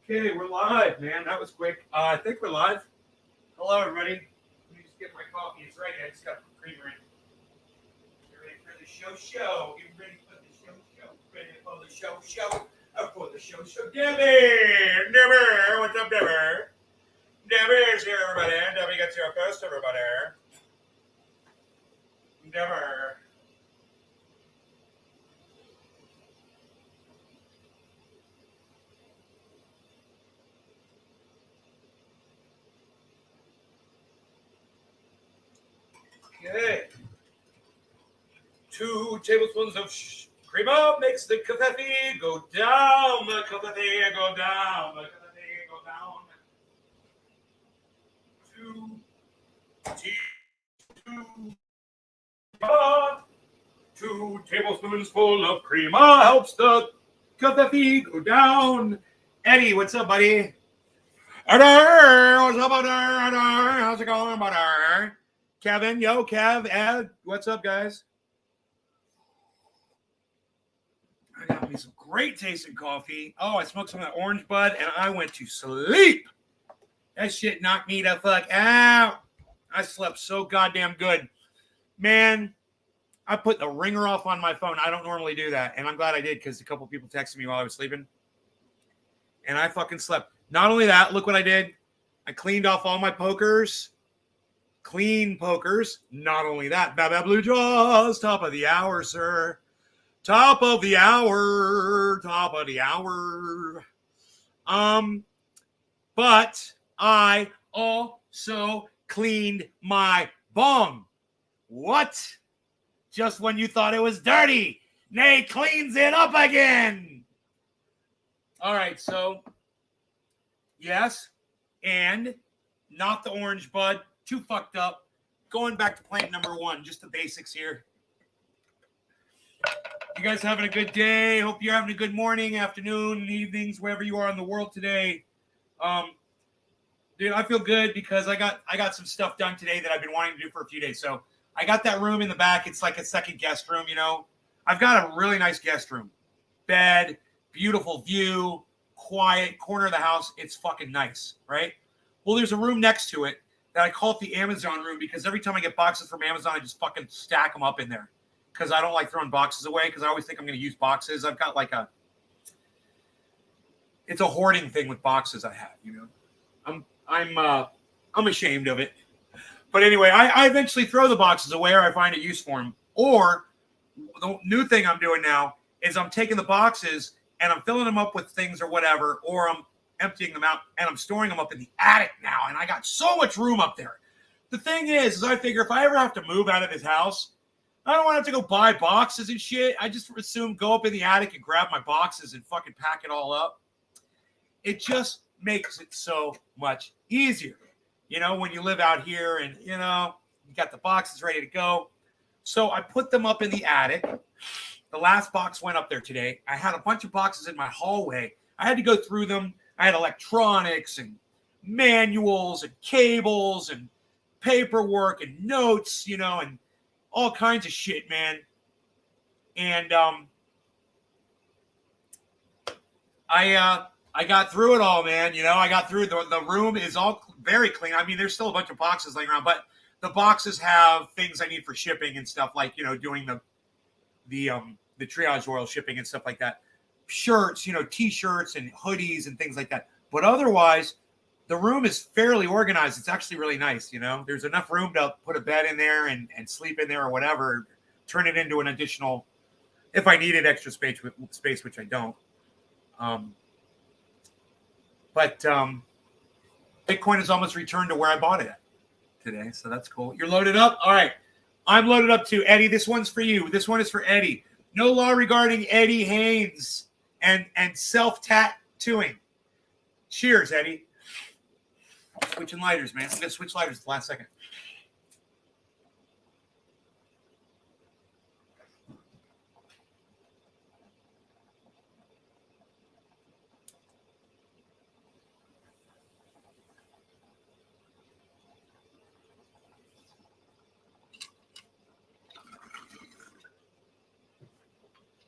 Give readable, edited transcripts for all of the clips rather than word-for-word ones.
Okay, we're live, man. That was quick. I think we're live. Hello, everybody. Let me just get my coffee. It's ready. I just got the creamer in. Get ready for the show. Get ready for the show. Ready for the show. For the show. Debbie, what's up, Debbie? Debbie's here, everybody. Debbie gets here first, everybody. Debbie. Okay. 2 tablespoons of creamer makes the coffee go down. The coffee go down. The coffee go down. 2 tablespoons full of creamer helps the coffee go down. Eddie, what's up, buddy? Eddie, what's up, buddy? Eddie, how's it going, buddy? Kevin, yo, Kev, Ed, what's up, guys? I got me some great tasting coffee. Oh, I smoked some of that orange bud, and I went to sleep. That shit knocked me the fuck out. I slept so goddamn good. Man, I put the ringer off on my phone. I don't normally do that, and I'm glad I did because a couple people texted me while I was sleeping, and I fucking slept. Not only that, look what I did. I cleaned off all my pokers. Clean pokers. Not only that, Baba Blue Jaws, top of the hour, sir. Top of the hour. Top of the hour. But I also cleaned my bong. What? Just when you thought it was dirty, Nay cleans it up again. All right, so yes, and not the orange bud. Too fucked up. Going back to plant number 1, just the basics here. You guys having a good day? Hope you're having a good morning, afternoon, evenings, wherever you are in the world today. Dude, I feel good because I got some stuff done today that I've been wanting to do for a few days. So I got that room in the back. It's like a second guest room, you know. I've got a really nice guest room. Bed, beautiful view, quiet, corner of the house. It's fucking nice, right? Well, there's a room next to it that I call it the Amazon room because every time I get boxes from Amazon, I just fucking stack them up in there because I don't like throwing boxes away because I always think I'm going to use boxes. I've got like it's a hoarding thing with boxes I have, you know. I'm ashamed of it. But anyway, I eventually throw the boxes away or I find a use for them. Or the new thing I'm doing now is I'm taking the boxes and I'm filling them up with things or whatever, or I'm emptying them out and I'm storing them up in the attic now. And I got so much room up there. The thing is I figure if I ever have to move out of this house, I don't want to have to go buy boxes and shit. I just assume go up in the attic and grab my boxes and fucking pack it all up. It just makes it so much easier. You know, when you live out here and, you know, you got the boxes ready to go. So I put them up in the attic. The last box went up there today. I had a bunch of boxes in my hallway. I had to go through them. I had electronics and manuals and cables and paperwork and notes, you know, and all kinds of shit, man. And I got through it all, man. You know, I got through the room is all very clean. I mean, there's still a bunch of boxes laying around, but the boxes have things I need for shipping and stuff like, you know, doing the triage oil shipping and stuff like that. Shirts, you know, t-shirts and hoodies and things like that. But otherwise, the room is fairly organized. It's actually really nice, you know. There's enough room to put a bed in there and sleep in there or whatever. Turn it into an additional, if I needed extra space, which I don't. But Bitcoin has almost returned to where I bought it at today, so that's cool. You're loaded up? All right. I'm loaded up too. Eddie, this one's for you. This one is for Eddie. No law regarding Eddie Haynes and self-tattooing. Cheers, Eddie. Switching lighters, man. I'm going to switch lighters at the last second.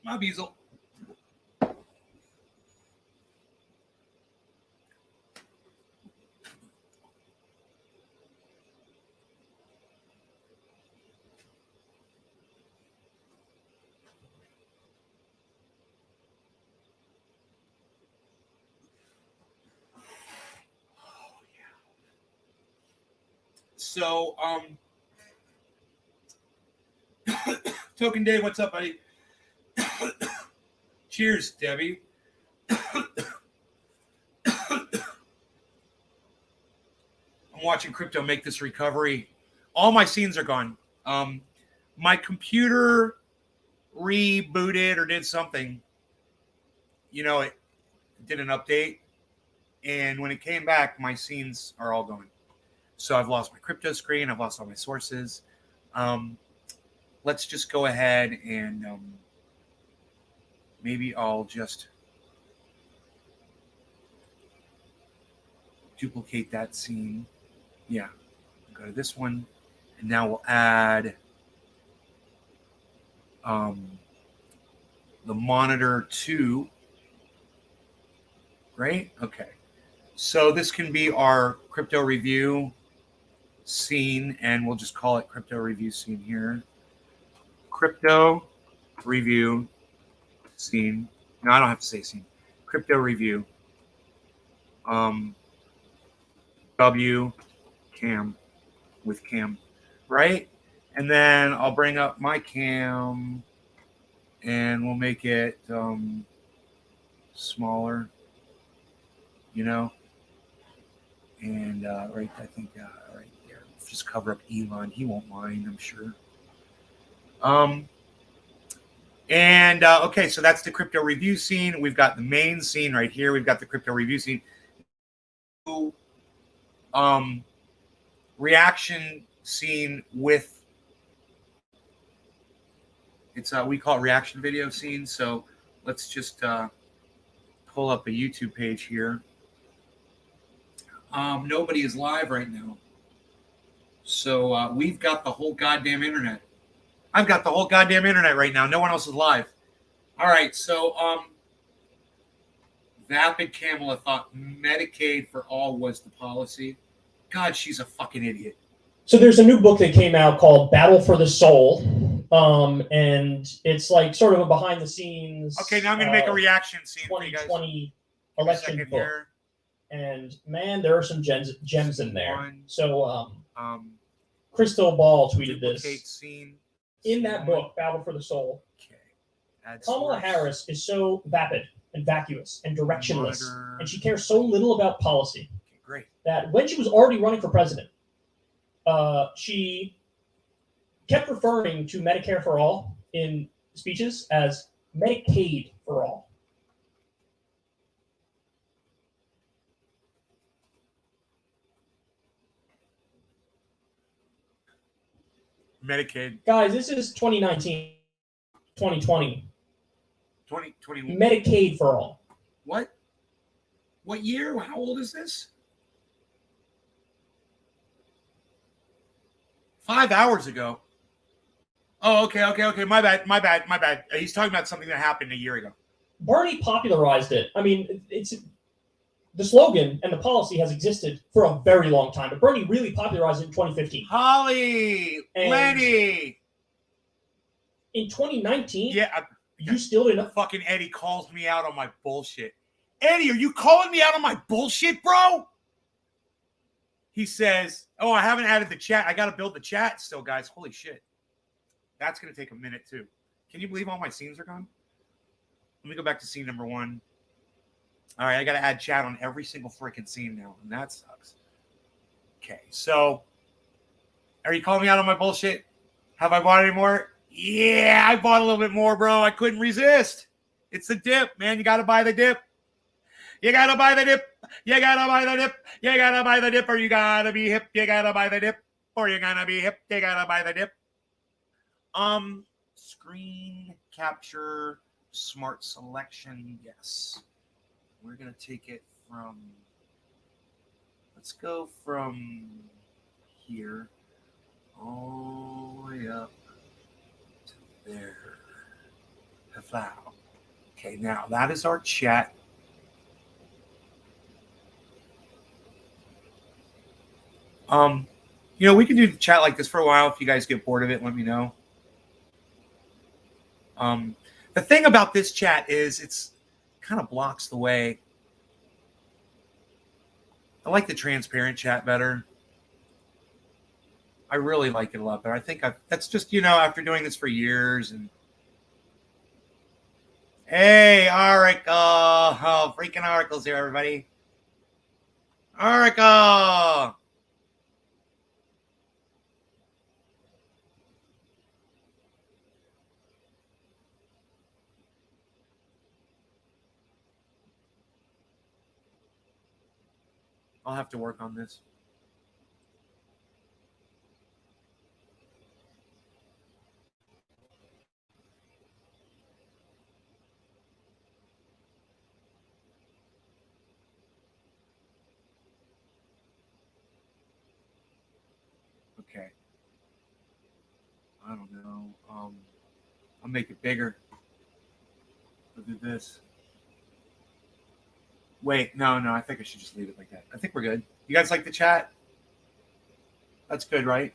My Beazle. So, Token Dave, what's up, buddy? Cheers, Debbie. I'm watching crypto make this recovery. All my scenes are gone. My computer rebooted or did something. You know, it did an update. And when it came back, my scenes are all gone. So I've lost my crypto screen. I've lost all my sources. Let's just go ahead and maybe I'll just duplicate that scene. Yeah. Go to this one. And now we'll add the monitor 2. Right? Okay. So this can be our crypto review scene, and we'll just call it crypto review scene here. Crypto review scene. No, I don't have to say scene. Crypto review. W cam with cam, right? And then I'll bring up my cam and we'll make it smaller, you know, and right, I think right there, just cover up Elon. He won't mind, I'm sure. Okay, so that's the crypto review scene. We've got the main scene right here. We've got the crypto review scene. Reaction scene with it's we call it reaction video scene. So let's just pull up a YouTube page here. Nobody is live right now, so we've got the whole goddamn internet. I've got the whole goddamn internet right now. No one else is live. All right, so Vapid Kamala thought Medicaid for all was the policy. God, she's a fucking idiot. So there's a new book that came out called Battle for the Soul, and it's like sort of a behind the scenes. Okay, now I'm going to make a reaction scene 2020 election book, here. And man, there are some gems in there. So Crystal Ball tweeted this. Scene. In that book, Battle for the Soul, Kamala Harris is so vapid and vacuous and directionless, and she cares so little about policy. Great. That when she was already running for president, she kept referring to Medicare for all in speeches as Medicaid for all. Medicaid. Guys, this is 2019, 2020. 2020. Medicaid for all. What? What year? How old is this? 5 hours ago. Oh, okay. My bad. He's talking about something that happened a year ago. Bernie popularized it. I mean, it's the slogan and the policy has existed for a very long time, but Bernie really popularized it in 2015. Holly, and Lenny. In 2019, yeah, you still didn't. Fucking Eddie calls me out on my bullshit. Eddie, are you calling me out on my bullshit, bro? He says, oh, I haven't added the chat. I got to build the chat still, guys. Holy shit. That's going to take a minute, too. Can you believe all my scenes are gone? Let me go back to scene number 1. All right, I got to add chat on every single freaking scene now, and that sucks. Okay, so are you calling me out on my bullshit? Have I bought any more? Yeah, I bought a little bit more, bro. I couldn't resist. It's the dip, man. You got to buy the dip. You got to buy the dip. You got to buy the dip. You got to buy the dip, or you got to be hip. You got to buy the dip, or you're going to be hip. You got to buy the dip. Screen capture, smart selection, yes. We're going to take it from, let's go from here all the way up to there. Okay, now that is our chat. You know, we can do the chat like this for a while. If you guys get bored of it, let me know. The thing about this chat is it's kind of blocks the way. I like the transparent chat better. I really like it a lot better. I think that's just, after doing this for years. And hey, Oracle. Oh, freaking Oracle's here, everybody. Oracle. I'll have to work on this. Okay. I don't know. I'll make it bigger. I'll do this. Wait, no. I think I should just leave it like that. I think we're good. You guys like the chat? That's good, right?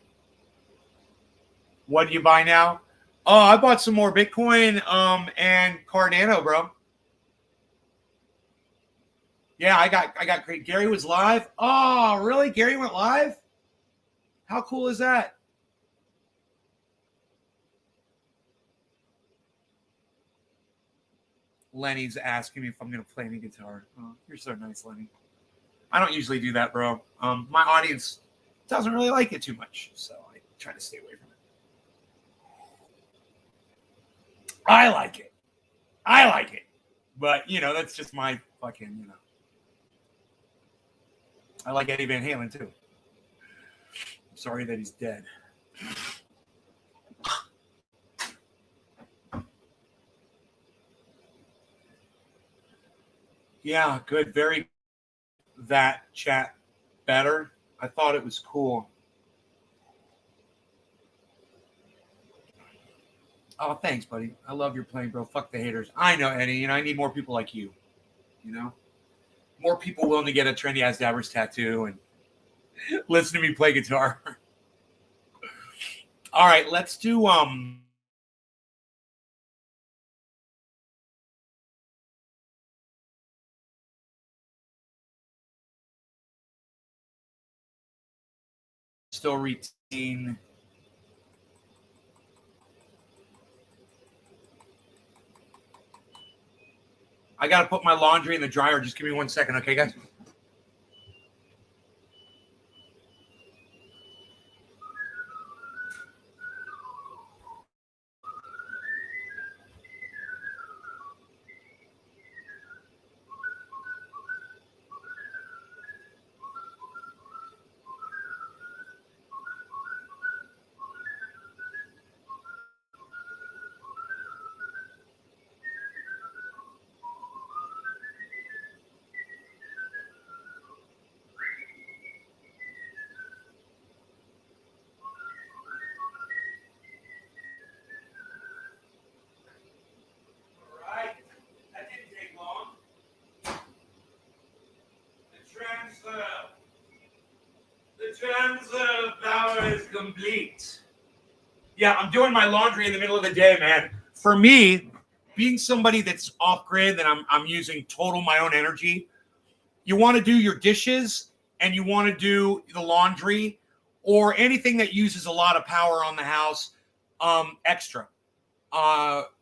What do you buy now? Oh, I bought some more Bitcoin and Cardano, bro. Yeah, I got great. Gary was live. Oh, really? Gary went live? How cool is that? Lenny's asking me if I'm going to play any guitar. Oh, you're so nice, Lenny. I don't usually do that, bro. My audience doesn't really like it too much, so I try to stay away from it. I like it. But, that's just my fucking, I like Eddie Van Halen, too. I'm sorry that he's dead. Yeah, good. Very that chat better. I thought it was cool. Oh, thanks, buddy. I love your playing, bro. Fuck the haters. I know, Eddie. I need more people like you. More people willing to get a Trendy Ass Dabbers tattoo and listen to me play guitar. All right, let's do still retain. I got to put my laundry in the dryer. Just give me 1 second, okay, guys? Transfer power is complete. Yeah, I'm doing my laundry in the middle of the day, man. For me, being somebody that's off grid, that I'm using total my own energy, you want to do your dishes and you want to do the laundry or anything that uses a lot of power on the house extra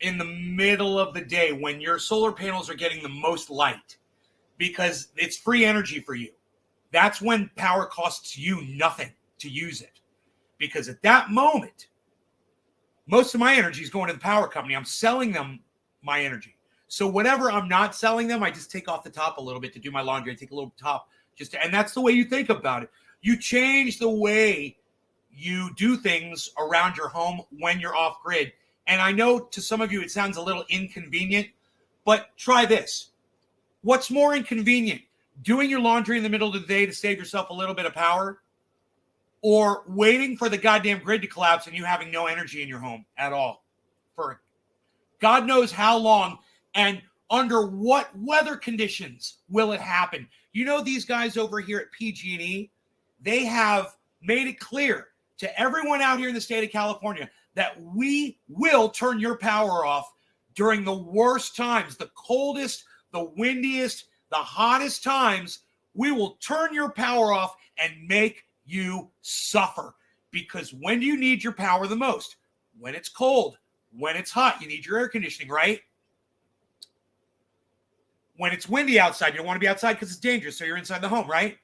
in the middle of the day when your solar panels are getting the most light, because it's free energy for you. That's when power costs you nothing to use it. Because at that moment, most of my energy is going to the power company. I'm selling them my energy. So whatever I'm not selling them, I just take off the top a little bit to do my laundry. I take a little top and that's the way you think about it. You change the way you do things around your home when you're off grid. And I know to some of you it sounds a little inconvenient, but try this. What's more inconvenient? Doing your laundry in the middle of the day to save yourself a little bit of power, or waiting for the goddamn grid to collapse and you having no energy in your home at all for God knows how long, and under what weather conditions will it happen? These guys over here at PG&E, they have made it clear to everyone out here in the state of California that we will turn your power off during the worst times, the coldest, the windiest, the hottest times. We will turn your power off and make you suffer. Because when do you need your power the most? When it's cold, when it's hot, you need your air conditioning, right? When it's windy outside, you don't want to be outside because it's dangerous, so you're inside the home, right?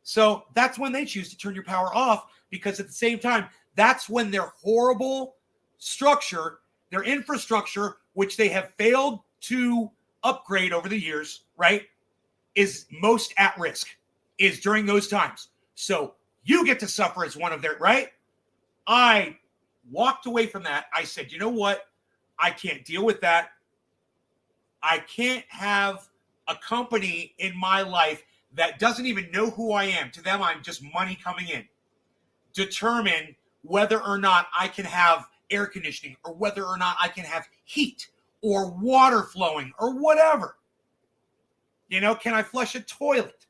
So that's when they choose to turn your power off, because at the same time, that's when their horrible structure, their infrastructure, which they have failed to upgrade over the years, right, is most at risk, is during those times. So you get to suffer as one of their, right? I walked away from that. I said, you know what? I can't deal with that. I can't have a company in my life that doesn't even know who I am. To them, I'm just money coming in. Determine whether or not I can have air conditioning, or whether or not I can have heat or water flowing or whatever. You know, can I flush a toilet?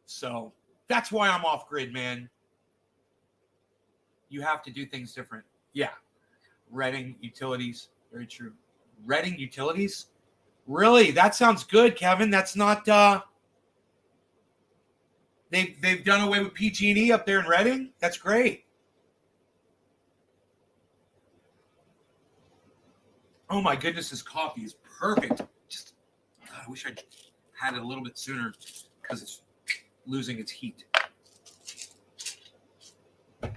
So that's why I'm off grid, man. You have to do things different. Yeah. Reading utilities. Very true. Reading utilities? Really? That sounds good, Kevin. That's not they've done away with PG&E up there in Reading? That's great. Oh my goodness, this coffee is perfect. Just God, I wish I had it a little bit sooner because it's losing its heat. Do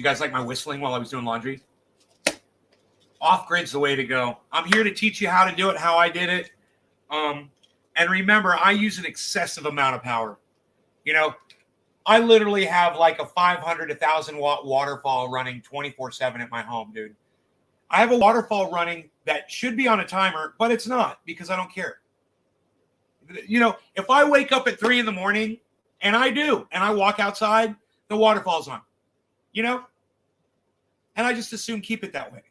you guys like my whistling while I was doing laundry? Off-grid's the way to go. I'm here to teach you how to do it, how I did it. And remember, I use an excessive amount of power. You know, I literally have like a 500 to 1,000 watt waterfall running 24/7 at my home, dude. I have a waterfall running that should be on a timer, but it's not, because I don't care. You know, if I wake up at 3 a.m, and I do, and I walk outside, the waterfall's on. You know? And I just assume keep it that way.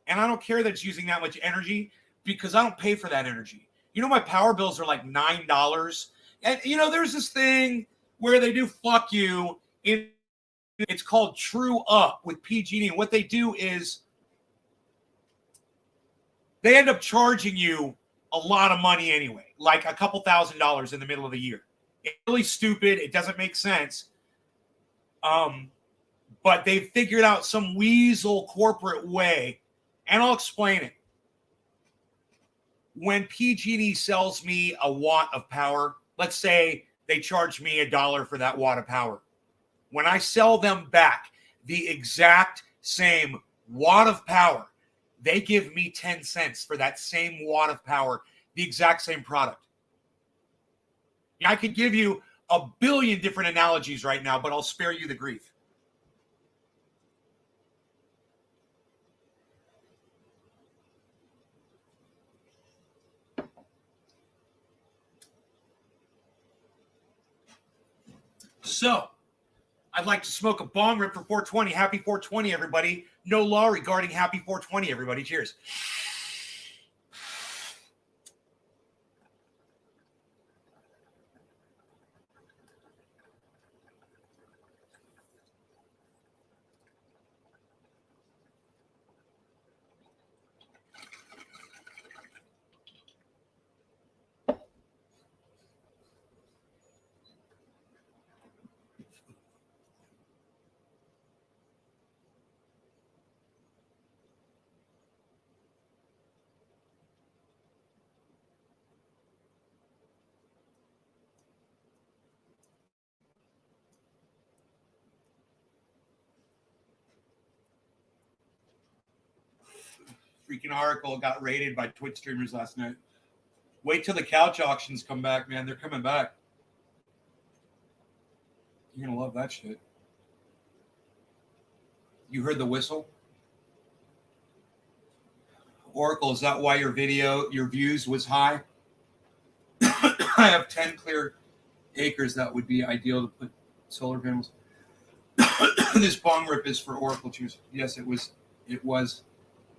And I don't care that it's using that much energy, because I don't pay for that energy. You know, my power bills are like $9. And, you know, there's this thing where they do fuck you. It's called True Up with PG&E. And what they do is they end up charging you a lot of money anyway, like a couple $1,000s in the middle of the year. It's really stupid. It doesn't make sense. But they've figured out some weasel corporate way, and I'll explain it. When PG&E sells me a watt of power, let's say they charge me $1 for that watt of power. When I sell them back the exact same watt of power, they give me 10 cents for that same watt of power, the exact same product. I could give you a billion different analogies right now, but I'll spare you the grief. So, I'd like to smoke a bong rip for 420. Happy 420, everybody. No law regarding happy 420, everybody. Cheers. Freaking article got raided by Twitch streamers last night. Wait till the couch auctions come back, man. They're coming back. You're going to love that shit. You heard the whistle? Oracle, is that why your views was high? I have 10 clear acres that would be ideal to put solar panels. This bong rip is for Oracle choose. Yes, it was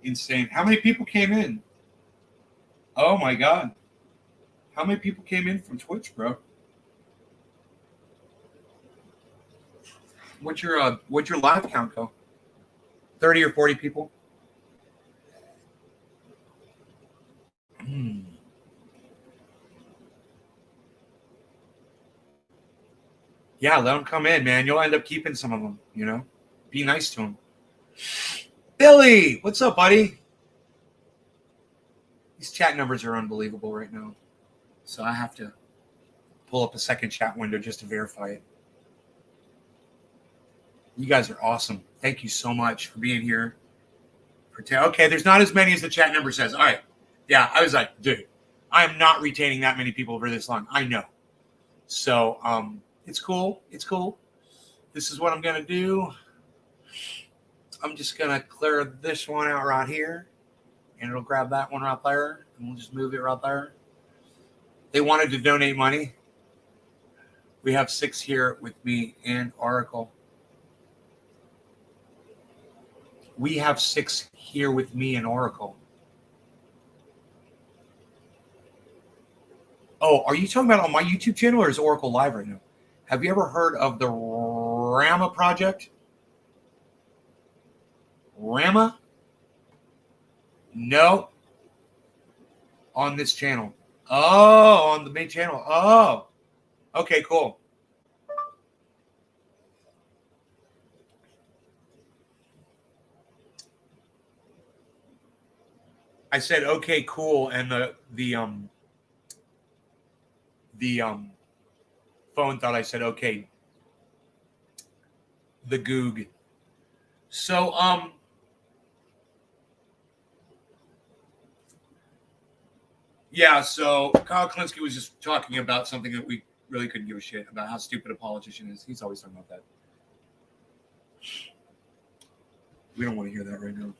insane. How many people came in? Oh my God. How many people came in from Twitch, bro? What's your live count go? 30 or 40 people? Yeah, let them come in, man. You'll end up keeping some of them, you know? Be nice to them. Billy, what's up, buddy? These chat numbers are unbelievable right now. So I have to pull up a second chat window just to verify it. You guys are awesome. Thank you so much for being here. Okay, there's not as many as the chat number says. All right. Yeah, I was like, dude, I am not retaining that many people over this long. I know. So it's cool. It's cool. This is what I'm going to do. I'm just going to clear this one out right here. And it'll grab that one right there. And we'll just move it right there. They wanted to donate money. We have 6 here with me and Oracle. We have 6 here with me and Oracle. Oh, are you talking about on my YouTube channel or is Oracle live right now? Have you ever heard of the Rama project? Rama? No. On this channel. Oh, on the main channel. Oh. Okay, cool. I said okay, cool, and the phone thought I said okay. The Goog. So yeah, so Kyle Klinsky was just talking about something that we really couldn't give a shit about, how stupid a politician is. He's always talking about that. We don't want to hear that right now.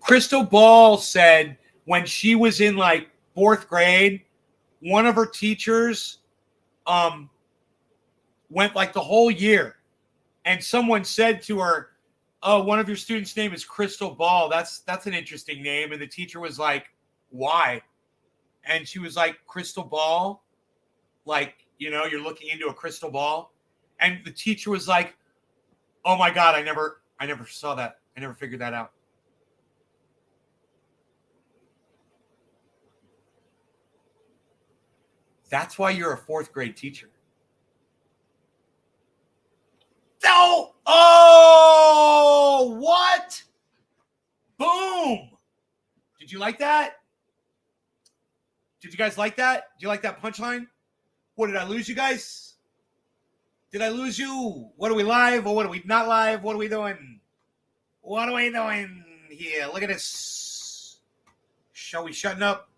Crystal Ball said when she was in like 4th grade, one of her teachers went like the whole year, and someone said to her, "Oh, one of your students' name is Crystal Ball. That's an interesting name." And the teacher was like, "Why?" And she was like, "Crystal ball, like, you know, you're looking into a crystal ball." And the teacher was like, "Oh my God, I never saw that. I never figured that out." That's why you're a 4th grade teacher. Oh, what? Boom. Did you like that? Did you guys like that? Did you like that punchline? What, did I lose you guys? Did I lose you? What are we live or what are we not live? What are we doing? What are we doing here? Look at this. Shall we shutting up?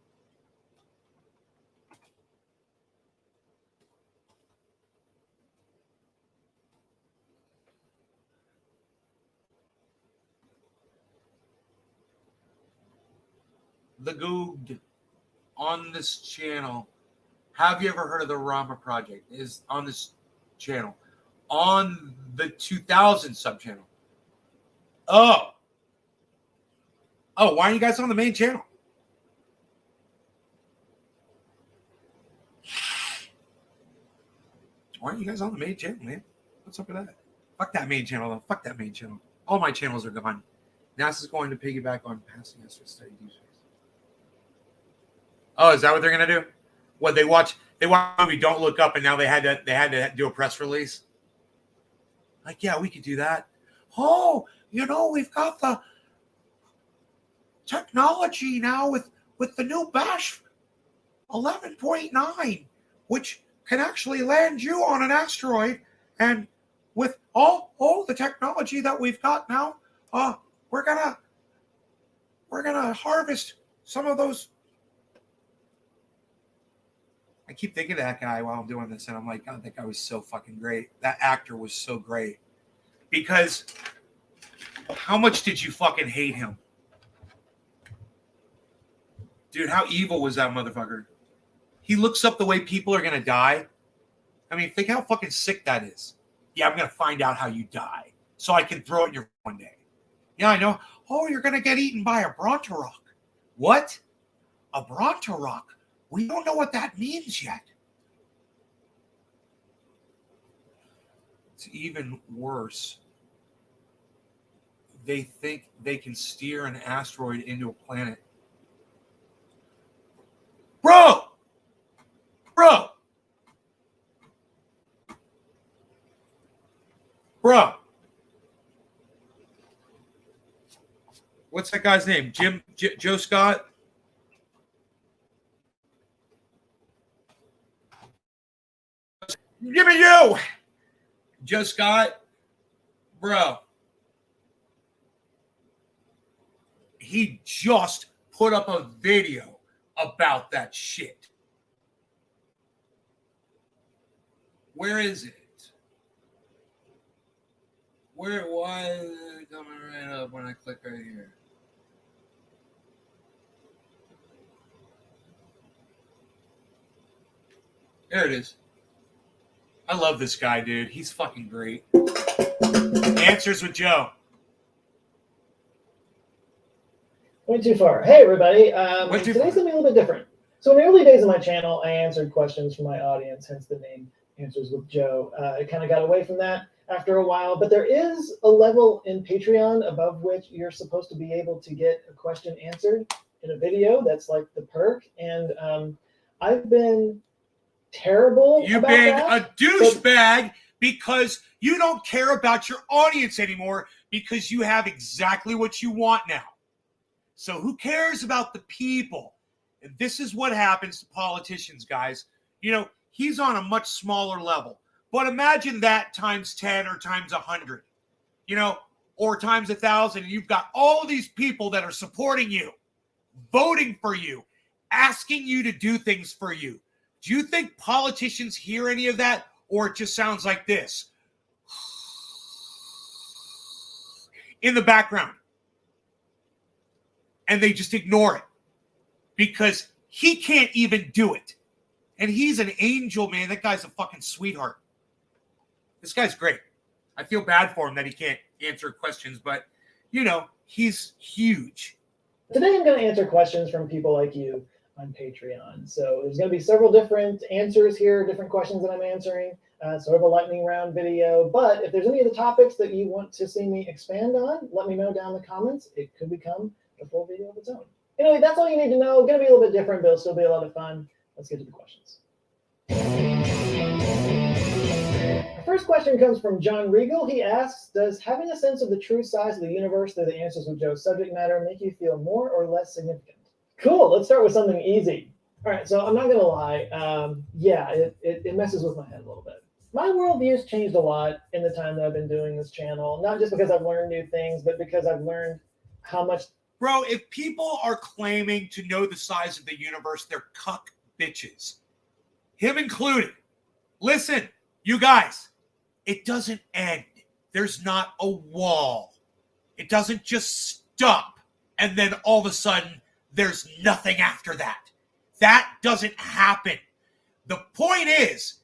The Goog on this channel. Have you ever heard of the Rama Project? Is on this channel. On the 2000 sub-channel. Oh, why are you guys on the main channel? Why aren't you guys on the main channel, man? What's up with that? Fuck that main channel, though. Fuck that main channel. All my channels are gone. NASA's going to piggyback on passing us with study users. Oh, is that what they're gonna do? What they watch the movie Don't Look Up, and now they had to do a press release. Like, yeah, we could do that. Oh, you know, we've got the technology now with the new Bash 11.9, which can actually land you on an asteroid. And with all the technology that we've got now, we're gonna harvest some of those. I keep thinking of that guy while I'm doing this, and I'm like, God, that guy was so fucking great. That actor was so great. Because how much did you fucking hate him? Dude, how evil was that motherfucker? He looks up the way people are going to die. I mean, think how fucking sick that is. Yeah, I'm going to find out how you die so I can throw it in your one day. Yeah, I know. Oh, you're going to get eaten by a Brontorok. What? A Brontorok? We don't know what that means yet. It's even worse. They think they can steer an asteroid into a planet. Bro! What's that guy's name? Joe Scott? Give me you! Joe Scott? Bro. He just put up a video about that shit. Where is it? Why is it coming right up when I click right here? There it is. I love this guy, dude. He's fucking great. Answers with Joe. Went too far. Hey, everybody. Went too Today's far. going to be a little bit different. So in the early days of my channel, I answered questions from my audience, hence the name Answers with Joe. It kind of got away from that after a while, but there is a level in Patreon above which you're supposed to be able to get a question answered in a video. That's like the perk. And I've been terrible You've about been that. a douchebag because you don't care about your audience anymore because you have exactly what you want now. So who cares about the people? And this is what happens to politicians, guys. You know, he's on a much smaller level. But imagine that times 10 or times 100, you know, or times 1,000. And you've got all of these people that are supporting you, voting for you, asking you to do things for you. Do you think politicians hear any of that? Or it just sounds like this in the background? And they just ignore it because he can't even do it. And he's an angel, man. That guy's a fucking sweetheart. This guy's great. I feel bad for him that he can't answer questions, but, you know, he's huge. Today I'm going to answer questions from people like you on Patreon. So there's going to be several different answers here, different questions that I'm answering, sort of a lightning round video. But if there's any of the topics that you want to see me expand on, let me know down in the comments. It could become a full video of its own. Anyway, that's all you need to know. Going to be a little bit different, but it'll still be a lot of fun. Let's get to the questions. Our first question comes from John Regal. He asks, does having a sense of the true size of the universe through the Answers with Joe subject matter make you feel more or less significant? Cool. Let's start with something easy. All right, so I'm not going to lie. Yeah, it messes with my head a little bit. My worldview's changed a lot in the time that I've been doing this channel, not just because I've learned new things, but because I've learned how much... Bro, if people are claiming to know the size of the universe, they're cuck bitches. Him included. Listen, you guys, it doesn't end. There's not a wall. It doesn't just stop and then all of a sudden there's nothing after that. That doesn't happen. The point is,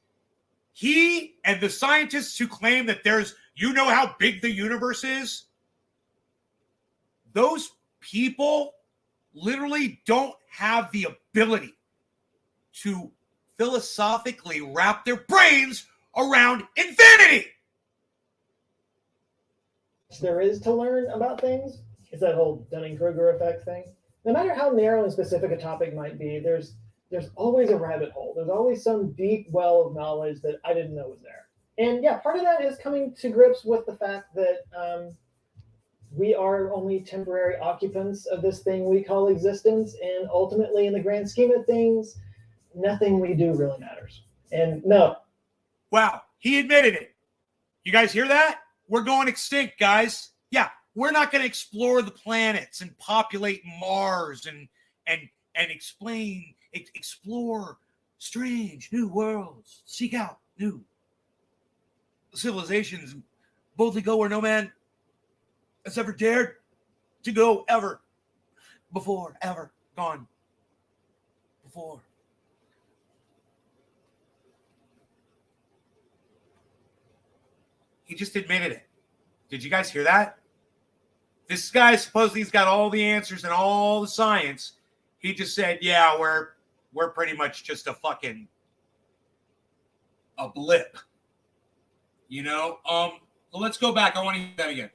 he and the scientists who claim that there's, you know how big the universe is? Those people literally don't have the ability to philosophically wrap their brains around infinity. There is to learn about things. It's that whole Dunning-Kruger effect thing. No matter how narrow and specific a topic might be, there's always a rabbit hole. There's always some deep well of knowledge that I didn't know was there. And yeah, part of that is coming to grips with the fact that we are only temporary occupants of this thing we call existence. And ultimately, in the grand scheme of things, nothing we do really matters. And no. Wow, he admitted it. You guys hear that? We're going extinct, guys. Yeah, we're not going to explore the planets and populate Mars and explore strange new worlds, seek out new civilizations, boldly go where no man has ever dared to go ever before, ever gone before. He just admitted it. Did you guys hear that? This guy supposedly he's got all the answers and all the science. He just said, yeah, we're pretty much just a blip. You know? So let's go back. I want to hear that again.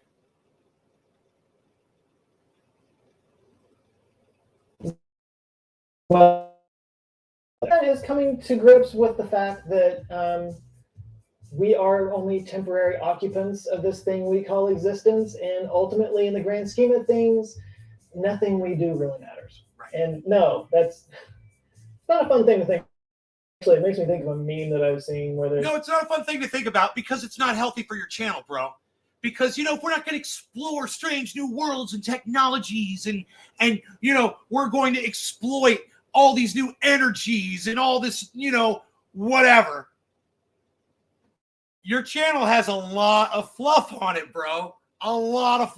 Well, that is coming to grips with the fact that we are only temporary occupants of this thing we call existence. And ultimately, in the grand scheme of things, nothing we do really matters. Right. And no, that's not a fun thing to think. Actually, it makes me think of a meme that I was seeing where there's No, it's not a fun thing to think about because it's not healthy for your channel, bro. Because, you know, if we're not going to explore strange new worlds and technologies and, you know, we're going to exploit all these new energies and all this, you know, whatever. Your channel has a lot of fluff on it, bro. A lot of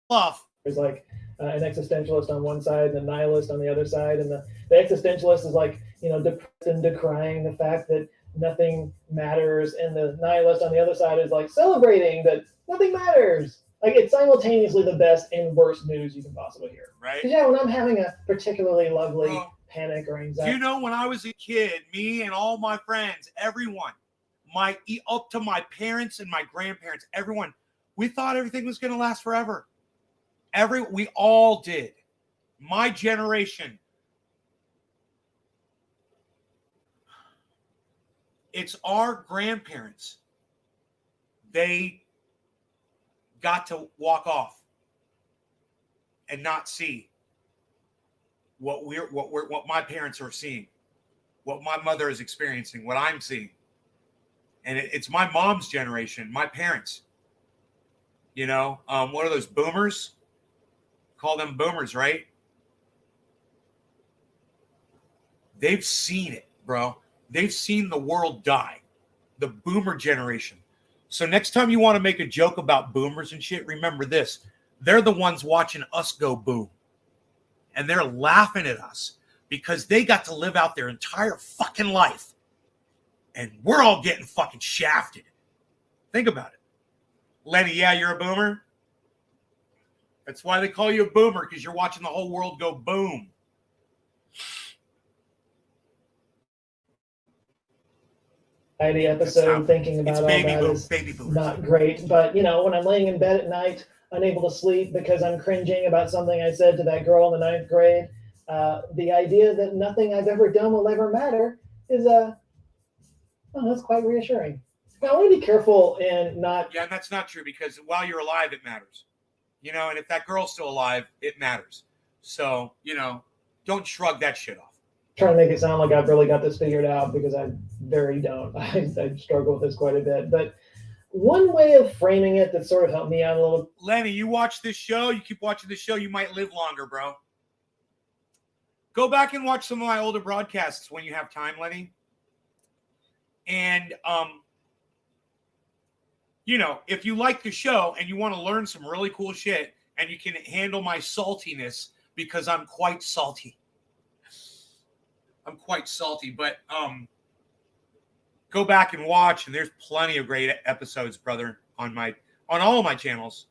fluff. there's like an existentialist on one side and a nihilist on the other side. And the existentialist is like, you know, depressed and decrying the fact that nothing matters. And the nihilist on the other side is like celebrating that nothing matters. Like it's simultaneously the best and worst news you can possibly hear. Right. Because yeah, when I'm having a particularly lovely Bro, panic or anxiety. you know, when I was a kid, me and all my friends, everyone, up to my parents and my grandparents, everyone, we thought everything was going to last forever. We all did. My generation. It's our grandparents. They got to walk off and not see what my parents are seeing, what my mother is experiencing, what I'm seeing. And it's my mom's generation, my parents. You know, what are those boomers? Call them boomers, right? They've seen it, bro. They've seen the world die. The boomer generation. So next time you want to make a joke about boomers and shit, remember this. They're the ones watching us go boom. And they're laughing at us because they got to live out their entire fucking life. And we're all getting fucking shafted. Think about it. Lenny, yeah, you're a boomer? That's why they call you a boomer, because you're watching the whole world go boom. The episode thinking about all that is not great. But, you know, when I'm laying in bed at night, unable to sleep because I'm cringing about something I said to that girl in the 9th grade, the idea that nothing I've ever done will ever matter is, that's quite reassuring. Now, I want to be careful and not... Yeah, and that's not true because while you're alive, it matters. You know, and if that girl's still alive, it matters. So, you know, don't shrug that shit off. Trying to make it sound like I've really got this figured out because I very don't. I struggle with this quite a bit. But one way of framing it that sort of helped me out a little... Lenny, you watch this show, you keep watching this show, you might live longer, bro. Go back and watch some of my older broadcasts when you have time, Lenny. And, you know, if you like the show and you want to learn some really cool shit and you can handle my saltiness because I'm quite salty. But go back and watch, and there's plenty of great episodes, brother, on all of my channels.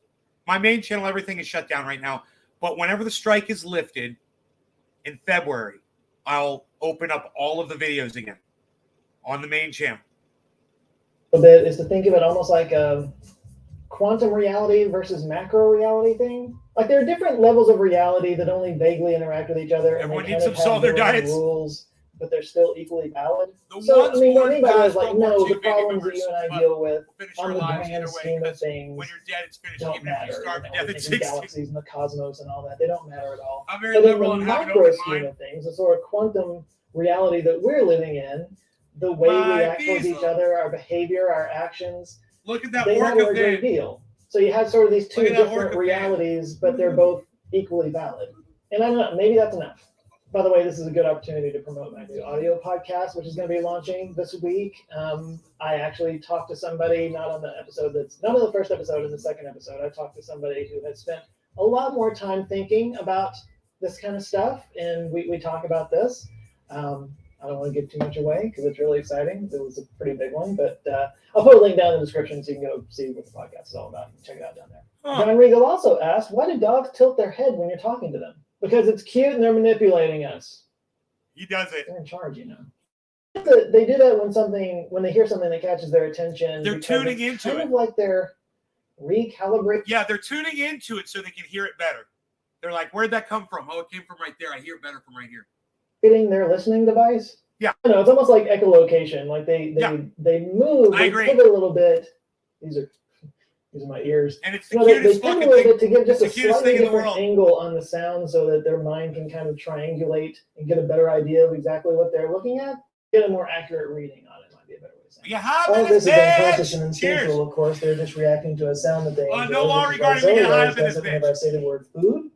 My main channel, everything is shut down right now. But whenever the strike is lifted in February, I'll open up all of the videos again on the main channel. A bit is to think of it almost like a quantum reality versus macro reality thing. Like there are different levels of reality that only vaguely interact with each other. Everyone and needs to solve their diets. Rules, but they're still equally valid. The So I mean, ones what anybody was like, born no, past the problems World War II that you and I baby deal with finish on our the lives grand either way, scheme of because things when you're dead, it's finished. don't Even if you matter. starve to You know, death at the 60. galaxies and the cosmos and all that, they don't matter at all. I'm very But in liberal the and have an macro open scheme mind. of things, the sort of quantum reality that we're living in, the way My we act towards visa. each other, our behavior, our actions, Look at that they matter a orca great thing. deal. So you have sort of these two Look at that different orca realities, but they're both equally valid. And I don't know, maybe that's enough. By the way, this is a good opportunity to promote my new audio podcast, which is going to be launching this week. I actually talked to somebody, not on the first episode, in the second episode. I talked to somebody who had spent a lot more time thinking about this kind of stuff, and we talk about this. I don't want to give too much away because it's really exciting. It was a pretty big one, but I'll put a link down in the description so you can go see what the podcast is all about. Check it out down there. Huh. John Regal also asked, why do dogs tilt their head when you're talking to them? Because it's cute and they're manipulating us. He does it. They're in charge, you know. They do that when they hear something that catches their attention. They're tuning into kind it. of like they're recalibrating. Yeah, they're tuning into it so they can hear it better. They're like, where'd that come from? Oh, it came from right there. I hear it better from right here. Fitting their listening device. Yeah. I know, it's almost like echolocation. Like they move, I they agree. pivot a little bit. These are using my ears. And it's the They cutest think a fucking little thing. bit to give just a It's the cutest slightly thing in the different world. angle on the sound so that their mind can kind of triangulate and get a better idea of exactly what they're looking at. Get a more accurate reading on it might be a better way of saying it. You have All of in this this is unconscious bitch. and Cheers. instinctual, of course. They're just reacting to a sound that they enjoy. No law which is why regarding me Zoe getting high always up in does this it whenever I say the word food.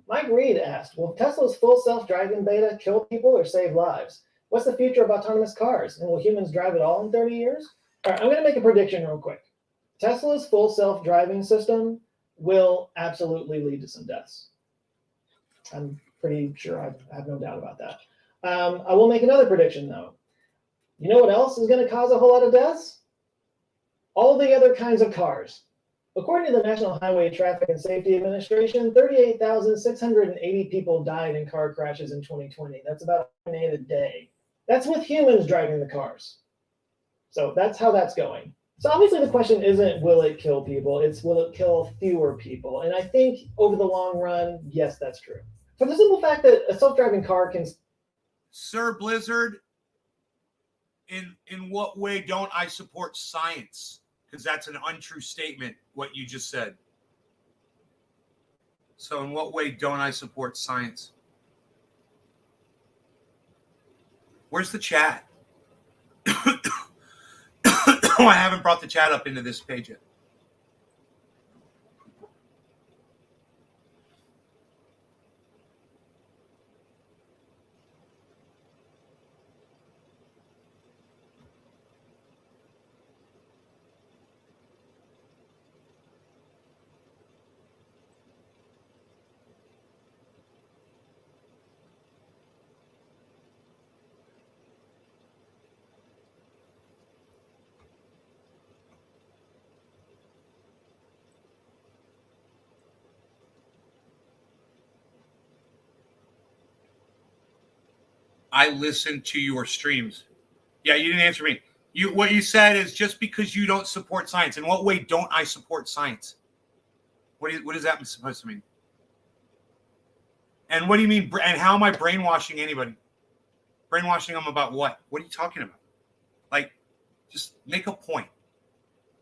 Mike Reed asked, will Tesla's full self-driving beta kill people or save lives? What's the future of autonomous cars? And will humans drive at all in 30 years? All right, I'm going to make a prediction real quick. Tesla's full self-driving system will absolutely lead to some deaths. I'm pretty sure. I have no doubt about that. I will make another prediction, though. You know what else is going to cause a whole lot of deaths? All the other kinds of cars. According to the National Highway Traffic and Safety Administration, 38,680 people died in car crashes in 2020. That's about 8 a day. That's with humans driving the cars. So that's how that's going. So obviously the question isn't will it kill people, it's will it kill fewer people. And I think over the long run, yes, that's true. For the simple fact that a self-driving car can... Sir Blizzard, in what way don't I support science? Because that's an untrue statement, what you just said. So in what way don't I support science? Where's the chat? I haven't brought the chat up into this page yet. I listen to your streams. Yeah, you didn't answer me. What you said is just because you don't support science. In what way don't I support science? What is that supposed to mean? And what do you mean? And how am I brainwashing anybody? Brainwashing them about what? What are you talking about? Like, just make a point.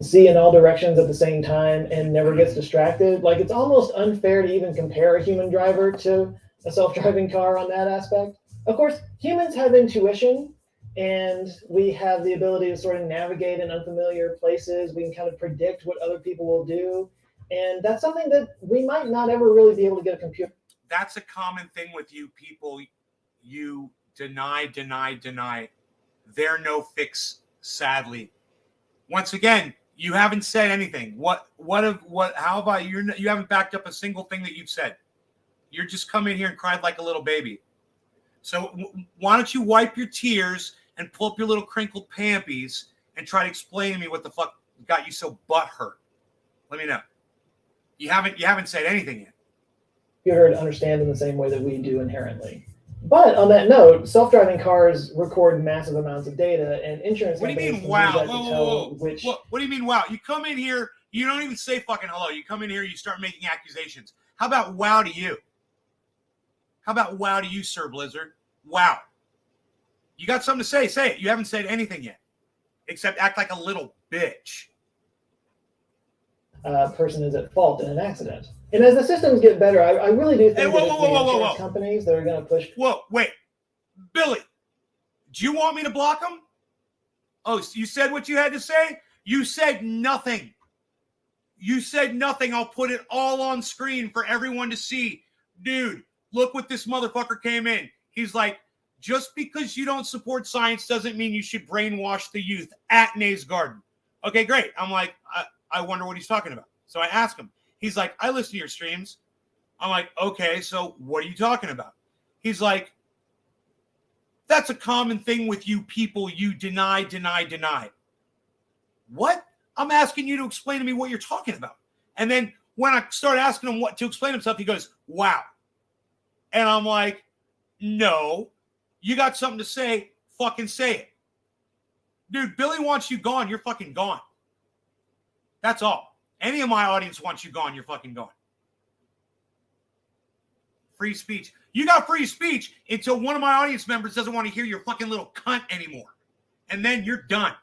See in all directions at the same time and never gets distracted. Like, it's almost unfair to even compare a human driver to a self-driving car on that aspect. Of course, humans have intuition, and we have the ability to sort of navigate in unfamiliar places. We can kind of predict what other people will do. And that's something that we might not ever really be able to get a computer. That's a common thing with you people. You deny. They're no fix, sadly. Once again, you haven't said anything. How about you haven't backed up a single thing that you've said. You're just come in here and cried like a little baby. So why don't you wipe your tears and pull up your little crinkled pampies and try to explain to me what the fuck got you so butthurt? Let me know. You haven't said anything yet. Computer to understand in the same way that we do inherently. But on that note, self-driving cars record massive amounts of data, and insurance What do you companies mean, can wow? use that to tell which... What do you mean, wow? You come in here, you don't even say fucking hello. You come in here, you start making accusations. How about wow to you? How about wow to you, Sir Blizzard? Wow. You got something to say? Say it. You haven't said anything yet, except act like a little bitch. Person is at fault in an accident. And as the systems get better, I really do think that it's the insurance companies that are going to push... Whoa, wait. Billy, do you want me to block them? Oh, you said what you had to say? You said nothing. You said nothing. I'll put it all on screen for everyone to see. Dude, look what this motherfucker came in. He's like, just because you don't support science doesn't mean you should brainwash the youth at Nays Garden. Okay, great. I'm like, I wonder what he's talking about. So I ask him. He's like, I listen to your streams. I'm like, okay, so what are you talking about? He's like, that's a common thing with you people. You deny. What? I'm asking you to explain to me what you're talking about. And then when I start asking him what to explain himself, he goes, wow. And I'm like, no, you got something to say, fucking say it. Dude, Billy wants you gone, you're fucking gone. That's all. Any of my audience wants you gone, you're fucking gone. Free speech. You got free speech until one of my audience members doesn't want to hear your fucking little cunt anymore. And then you're done.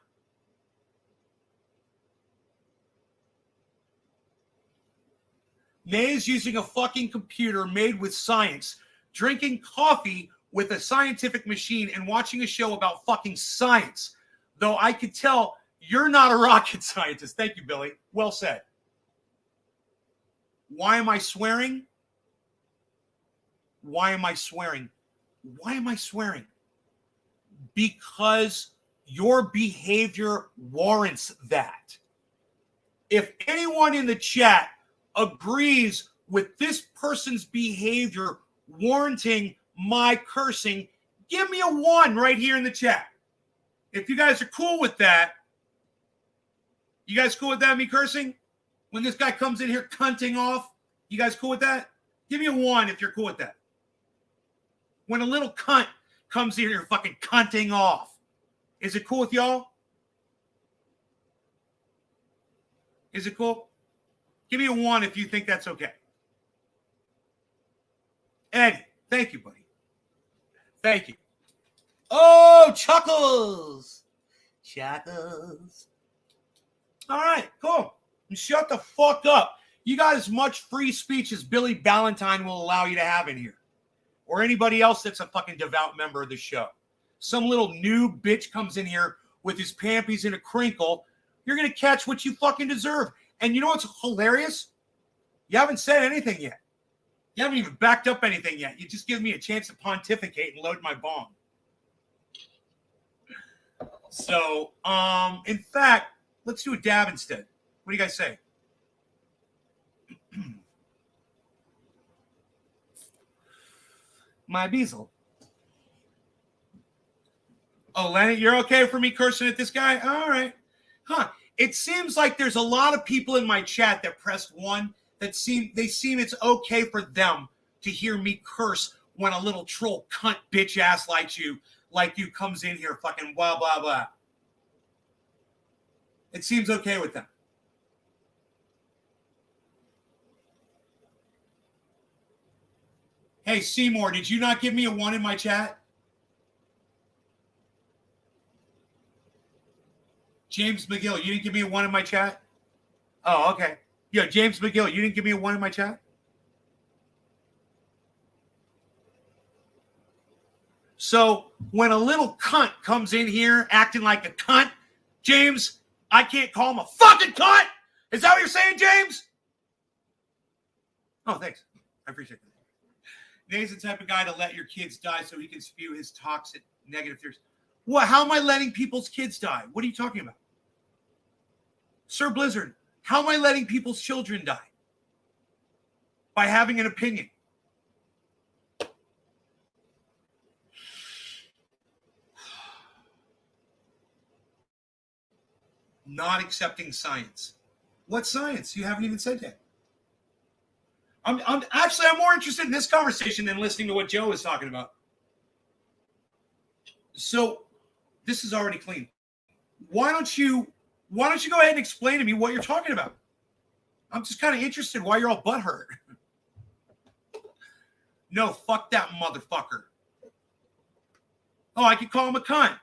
Nay is using a fucking computer made with science, drinking coffee with a scientific machine, and watching a show about fucking science. Though I could tell you're not a rocket scientist. Thank you, Billy. Well said. Why am I swearing? Why am I swearing? Why am I swearing? Because your behavior warrants that. If anyone in the chat agrees with this person's behavior warranting my cursing, give me a 1 right here in the chat. If you guys are cool with that, you guys cool with that, me cursing? When this guy comes in here cunting off, you guys cool with that? Give me a 1 if you're cool with that. When a little cunt comes in here fucking cunting off, is it cool with y'all? Is it cool? Give me a 1 if you think that's okay. Eddie, thank you, buddy. Thank you. Oh, Chuckles. Chuckles. All right, cool. And shut the fuck up. You got as much free speech as Billy Ballantyne will allow you to have in here. Or anybody else that's a fucking devout member of the show. Some little new bitch comes in here with his pampies in a crinkle. You're going to catch what you fucking deserve. And you know what's hilarious? You haven't said anything yet. You haven't even backed up anything yet. You just give me a chance to pontificate and load my bomb. So, in fact, let's do a dab instead. What do you guys say? My Beazle. Oh, Lenny, you're okay for me cursing at this guy? All right. Huh. It seems like there's a lot of people in my chat that pressed 1 that seem it's okay for them to hear me curse when a little troll cunt bitch ass like you comes in here fucking blah, blah, blah. It seems okay with them. Hey, Seymour, did you not give me a 1 in my chat? James McGill, you didn't give me a 1 in my chat? Oh, okay. Yeah, James McGill, you didn't give me a 1 in my chat? So when a little cunt comes in here acting like a cunt, James, I can't call him a fucking cunt. Is that what you're saying, James? Oh, thanks. I appreciate that. Nate's the type of guy to let your kids die so he can spew his toxic negative theories. What? How am I letting people's kids die? What are you talking about? Sir Blizzard, how am I letting people's children die? By having an opinion. Not accepting science. What science? You haven't even said that. I'm more interested in this conversation than listening to what Joe is talking about. So this is already clean. Why don't you go ahead and explain to me what you're talking about? I'm just kind of interested why you're all butthurt. No, fuck that motherfucker. Oh, I could call him a cunt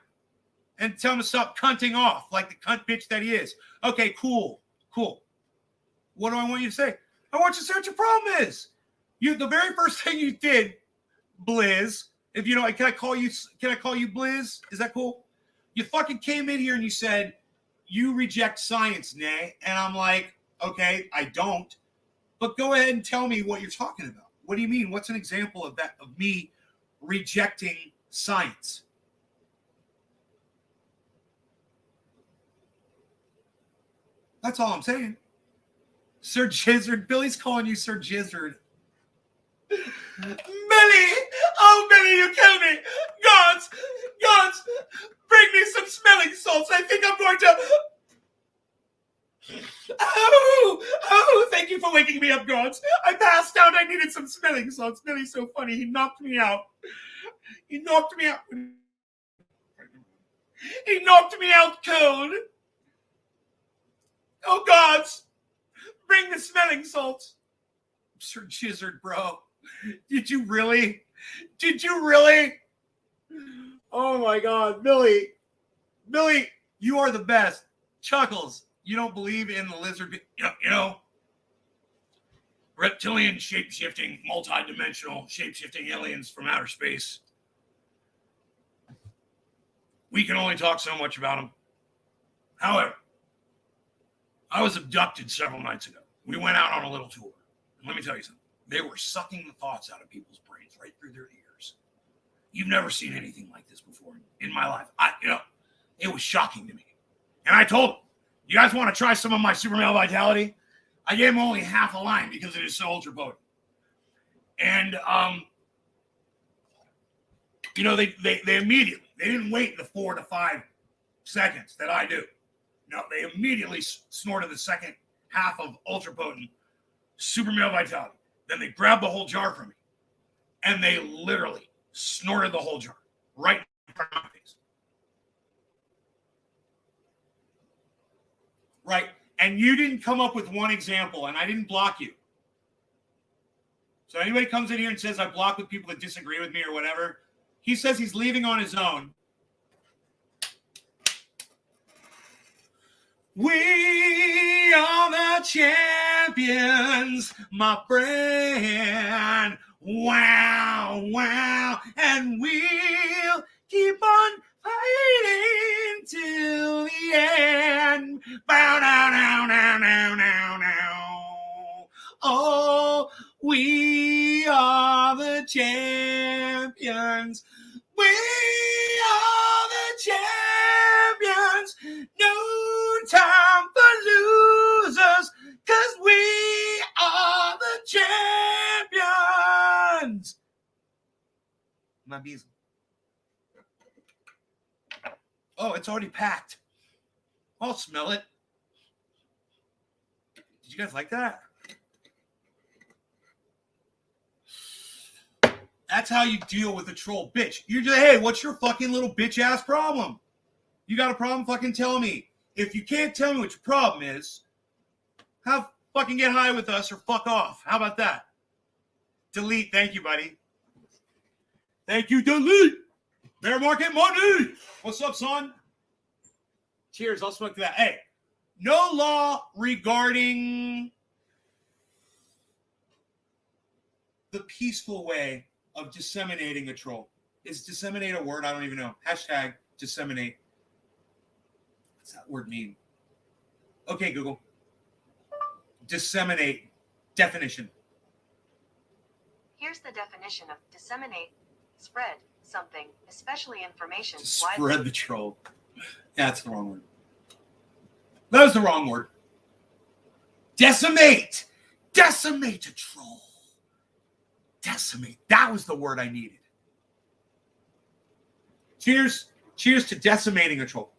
and tell him to stop cunting off like the cunt bitch that he is. Okay, cool. What do I want you to say? I want you to say what your problem is. The very first thing you did, Blizz, if you know, can I call you Blizz? Is that cool? You fucking came in here and you said, you reject science, Nay. And I'm like, okay, I don't. But go ahead and tell me what you're talking about. What do you mean? What's an example of that, of me rejecting science? That's all I'm saying. Sir Jizzard. Billy's calling you Sir Jizzard. Billy! Oh, Billy, you killed me! Gods! Bring me some smelling salts. I think I'm going to... Oh, thank you for waking me up, gods. I passed out. I needed some smelling salts. Billy's so funny. He knocked me out. He knocked me out cold. Oh, gods! Bring the smelling salts. Sir Jizzard, bro. Did you really? Oh, my God. Billy, you are the best. Chuckles, you don't believe in the lizard. You know. reptilian shape-shifting, multi-dimensional shape-shifting aliens from outer space. We can only talk so much about them. However, I was abducted several nights ago. We went out on a little tour. And let me tell you something. They were sucking the thoughts out of people's brains right through their ears. You've never seen anything like this before in my life. It was shocking to me. And I told them, you guys want to try some of my super male vitality? I gave them only half a line because it is so ultra potent. And, they immediately, they didn't wait the 4 to 5 seconds that I do. No, they immediately snorted the second half of ultra potent super male vitality. Then they grabbed the whole jar from me. And they literally snorted the whole jar right in front of my face. Right. And you didn't come up with one example, and I didn't block you. So anybody comes in here and says I block with people that disagree with me or whatever, he says he's leaving on his own. We are the champions, my friend. Wow, wow. And we'll keep on fighting till the end. Bow down, down, down, down, down, down. Oh, we are the champions. We are the champions. No time for losers, 'cause we are the champions. My bees. Oh, it's already packed. I'll smell it. Did you guys like that? That's how you deal with a troll bitch. You just, hey, what's your fucking little bitch ass problem? You got a problem? Fucking tell me. If you can't tell me what your problem is, fucking get high with us or fuck off. How about that? Delete. Thank you, buddy. Thank you, delete. Bear market money. What's up, son? Cheers. I'll smoke to that. Hey, no law regarding the peaceful way of disseminating a troll. Is disseminate a word? I don't even know. Hashtag disseminate. What's that word mean? Okay, Google. Disseminate. Definition. Here's the definition of disseminate. Spread something, especially information. Spread the troll. That's the wrong word. That was the wrong word. Decimate. Decimate a troll. Decimate. That was the word I needed. Cheers. Cheers to decimating a troll.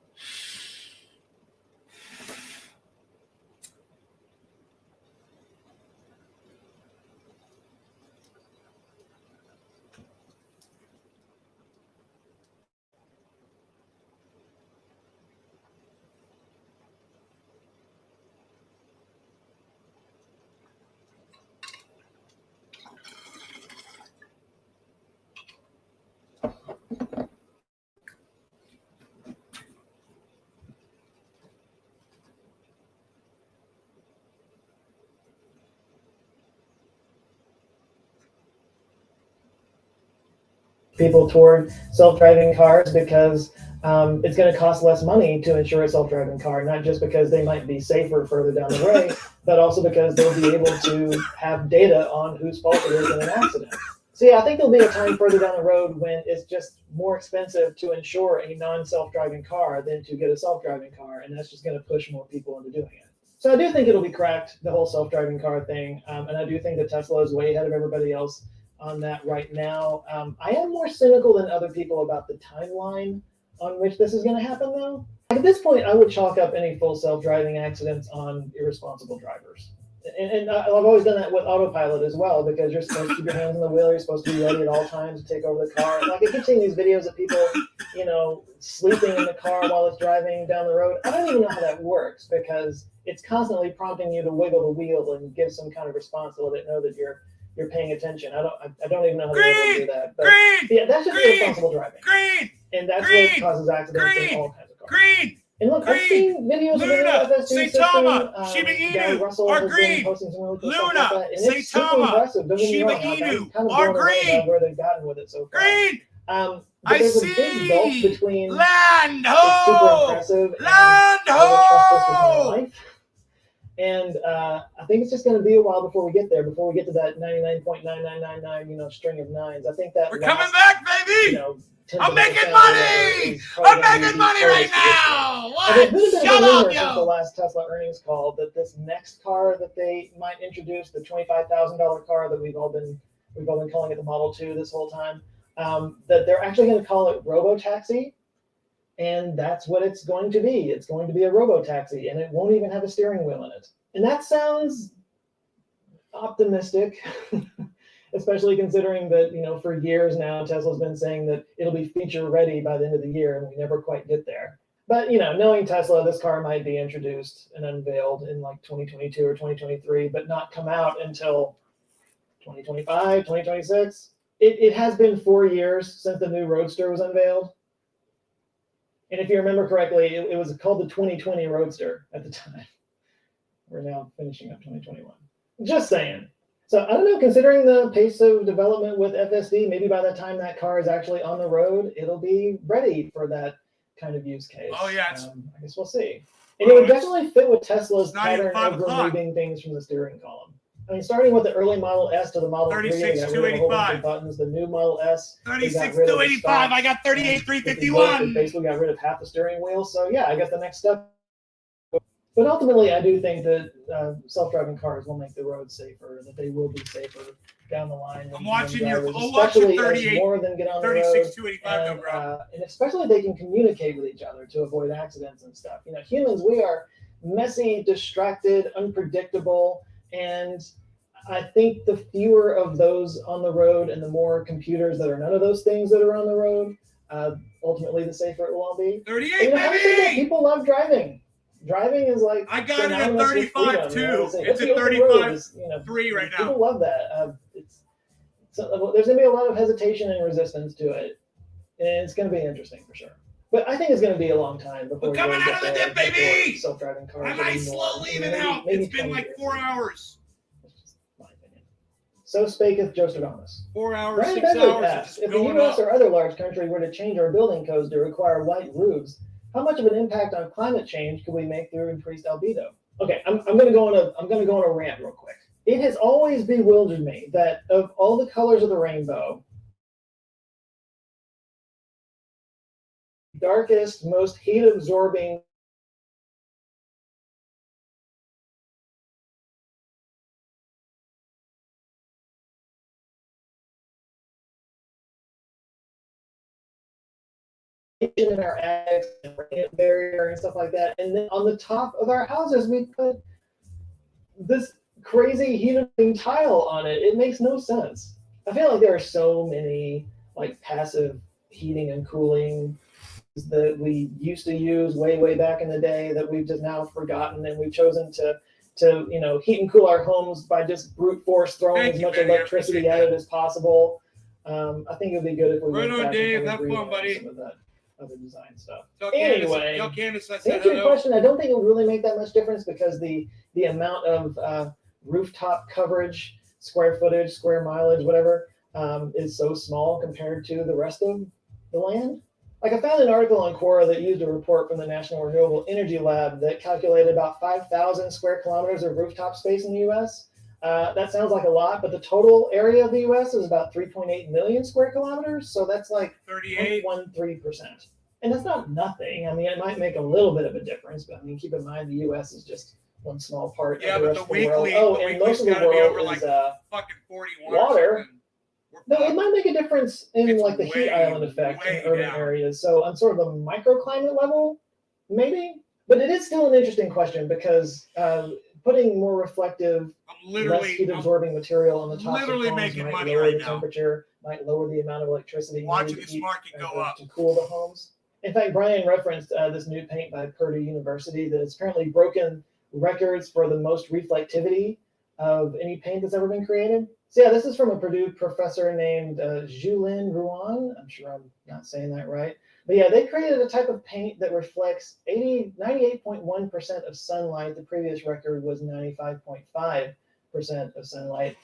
People toward self-driving cars because it's going to cost less money to insure a self-driving car, not just because they might be safer further down the way, but also because they'll be able to have data on whose fault it is in an accident. So yeah, I think there'll be a time further down the road when it's just more expensive to insure a non-self-driving car than to get a self-driving car, and that's just going to push more people into doing it. So I do think it'll be cracked, the whole self-driving car thing, and I do think that Tesla is way ahead of everybody else on that right now. I am more cynical than other people about the timeline on which this is going to happen, though. At this point, I would chalk up any full self-driving accidents on irresponsible drivers. And I've always done that with autopilot as well, because you're supposed to keep your hands on the wheel, you're supposed to be ready at all times to take over the car. Like, I keep seeing these videos of people, sleeping in the car while it's driving down the road. I don't even know how that works, because it's constantly prompting you to wiggle the wheel and give some kind of response to let it know that you're paying attention. I don't even know how to do that. But yeah, that's just irresponsible driving. And that's what causes accidents in all kinds of cars. And look, I've Green, seen videos of the new Luna, FS2 system. Saitama, Shiba Gary Inu Russell are has green. been posting some really cool stuff Luna, like that, and it's super Saitama, impressive. Don't get me Shiba wrong, like, I'm Inu kind of are blown away by green. where they've gotten with it so far. Green. But I there's a big gulf see. between Land it's super ho. impressive and Land I would trust this with my ho. life. And I think it's just going to be a while before we get there, before we get to that 99.9999, string of nines. I think that We're last, coming back, baby. I'm making money. I'm making money right now. There's What? been a bit of Shut a rumor up, since the yo. last Tesla earnings call that this next car that they might introduce, the $25,000 car that we've all been calling it the Model 2 this whole time, that they're actually going to call it Robotaxi, and that's what it's going to be. It's going to be a Robotaxi, and it won't even have a steering wheel in it. And that sounds optimistic. Especially considering that, for years now, Tesla's been saying that it'll be feature ready by the end of the year, and we never quite get there. But, knowing Tesla, this car might be introduced and unveiled in like 2022 or 2023, but not come out until 2025, 2026. It has been 4 years since the new Roadster was unveiled. And if you remember correctly, it was called the 2020 Roadster at the time. We're now finishing up 2021. Just saying. So I don't know, considering the pace of development with FSD, maybe by the time that car is actually on the road, it'll be ready for that kind of use case. Oh, yeah. I guess we'll see. And it would definitely fit with Tesla's it's not even pattern 5 of o'clock. removing things from the steering column. I mean, starting with the early Model S to the Model 3, they got rid of a whole bunch of buttons. The new Model S, they got rid of the 36,285. stock. I got They 38,351. basically got rid of half the steering wheel. So yeah, I guess the next step. But ultimately, I do think that self-driving cars will make the roads safer, that they will be safer down the line. I'm watching drivers, I'm watching especially as 38, more of them get on the road. 36,285. No, bro. And especially they can communicate with each other to avoid accidents and stuff. Humans, we are messy, distracted, unpredictable, and I think the fewer of those on the road and the more computers that are none of those things that are on the road, ultimately the safer it will all be. 38, Having said that, baby. people love driving. Driving is like I got it at synonymous with 35 freedom, too. Say, It's "Let's at be open road," 35.3 right now. People love that. So there's going to be a lot of hesitation and resistance to it, and it's going to be interesting for sure. But I think it's going to be a long time before We're coming really out of get the dip, there, baby! before self-driving cars. I'm are nice the slow norm. leaving Maybe- out. maybe It's been 20 like years. 4 hours. That's just my opinion. So spaketh Jostradamus. 4 hours, Brian 6 Begley hours. asks, It's if the going U.S. up. or other large country were to change our building codes to require white roofs, how much of an impact on climate change could we make through increased albedo? Okay, I'm going to go on a rant real quick. It has always bewildered me that of all the colors of the rainbow, darkest, most heat-absorbing in our attics and rain barrier and stuff like that. And then on the top of our houses, we put this crazy heating tile on it. It makes no sense. I feel like there are so many like passive heating and cooling that we used to use way back in the day that we've just now forgotten, and we've chosen to heat and cool our homes by just brute force throwing as much electricity at it as possible. I think it would be good if we Right went on, back Dave. and Have kind of fun, buddy. some of that other design stuff. Anyway, Anyway, Candace, I to said answer your hello. question, I don't think it would really make that much difference because the amount of rooftop coverage, square footage, square mileage, whatever, is so small compared to the rest of the land. Like I found an article on Quora that used a report from the National Renewable Energy Lab that calculated about 5,000 square kilometers of rooftop space in the U.S. That sounds like a lot, but the total area of the U.S. is about 3.8 million square kilometers. So that's like 38. 0.13%. And that's not nothing. I mean, it might make a little bit of a difference, but I mean, keep in mind the U.S. is just one small part Yeah, of the but rest the of the world. weekly, Oh, the and most of weekly's the gotta be over world like is fucking 41 water. or something. no, it might make a difference in It's like the heat way, island effect in way urban down. areas. So on sort of the microclimate level, maybe. But it is still an interesting question because putting more reflective, I'm less literally heat-absorbing material on the tops of literally homes making might money lower right the now. temperature, might lower the amount of electricity Watching needed this market go up. to cool the homes. In fact, Brian referenced this new paint by Purdue University that has apparently broken records for the most reflectivity of any paint that's ever been created. So yeah, this is from a Purdue professor named Julien Ruan. I'm sure I'm not saying that right. But yeah, they created a type of paint that reflects 98.1% of sunlight. The previous record was 95.5% of sunlight.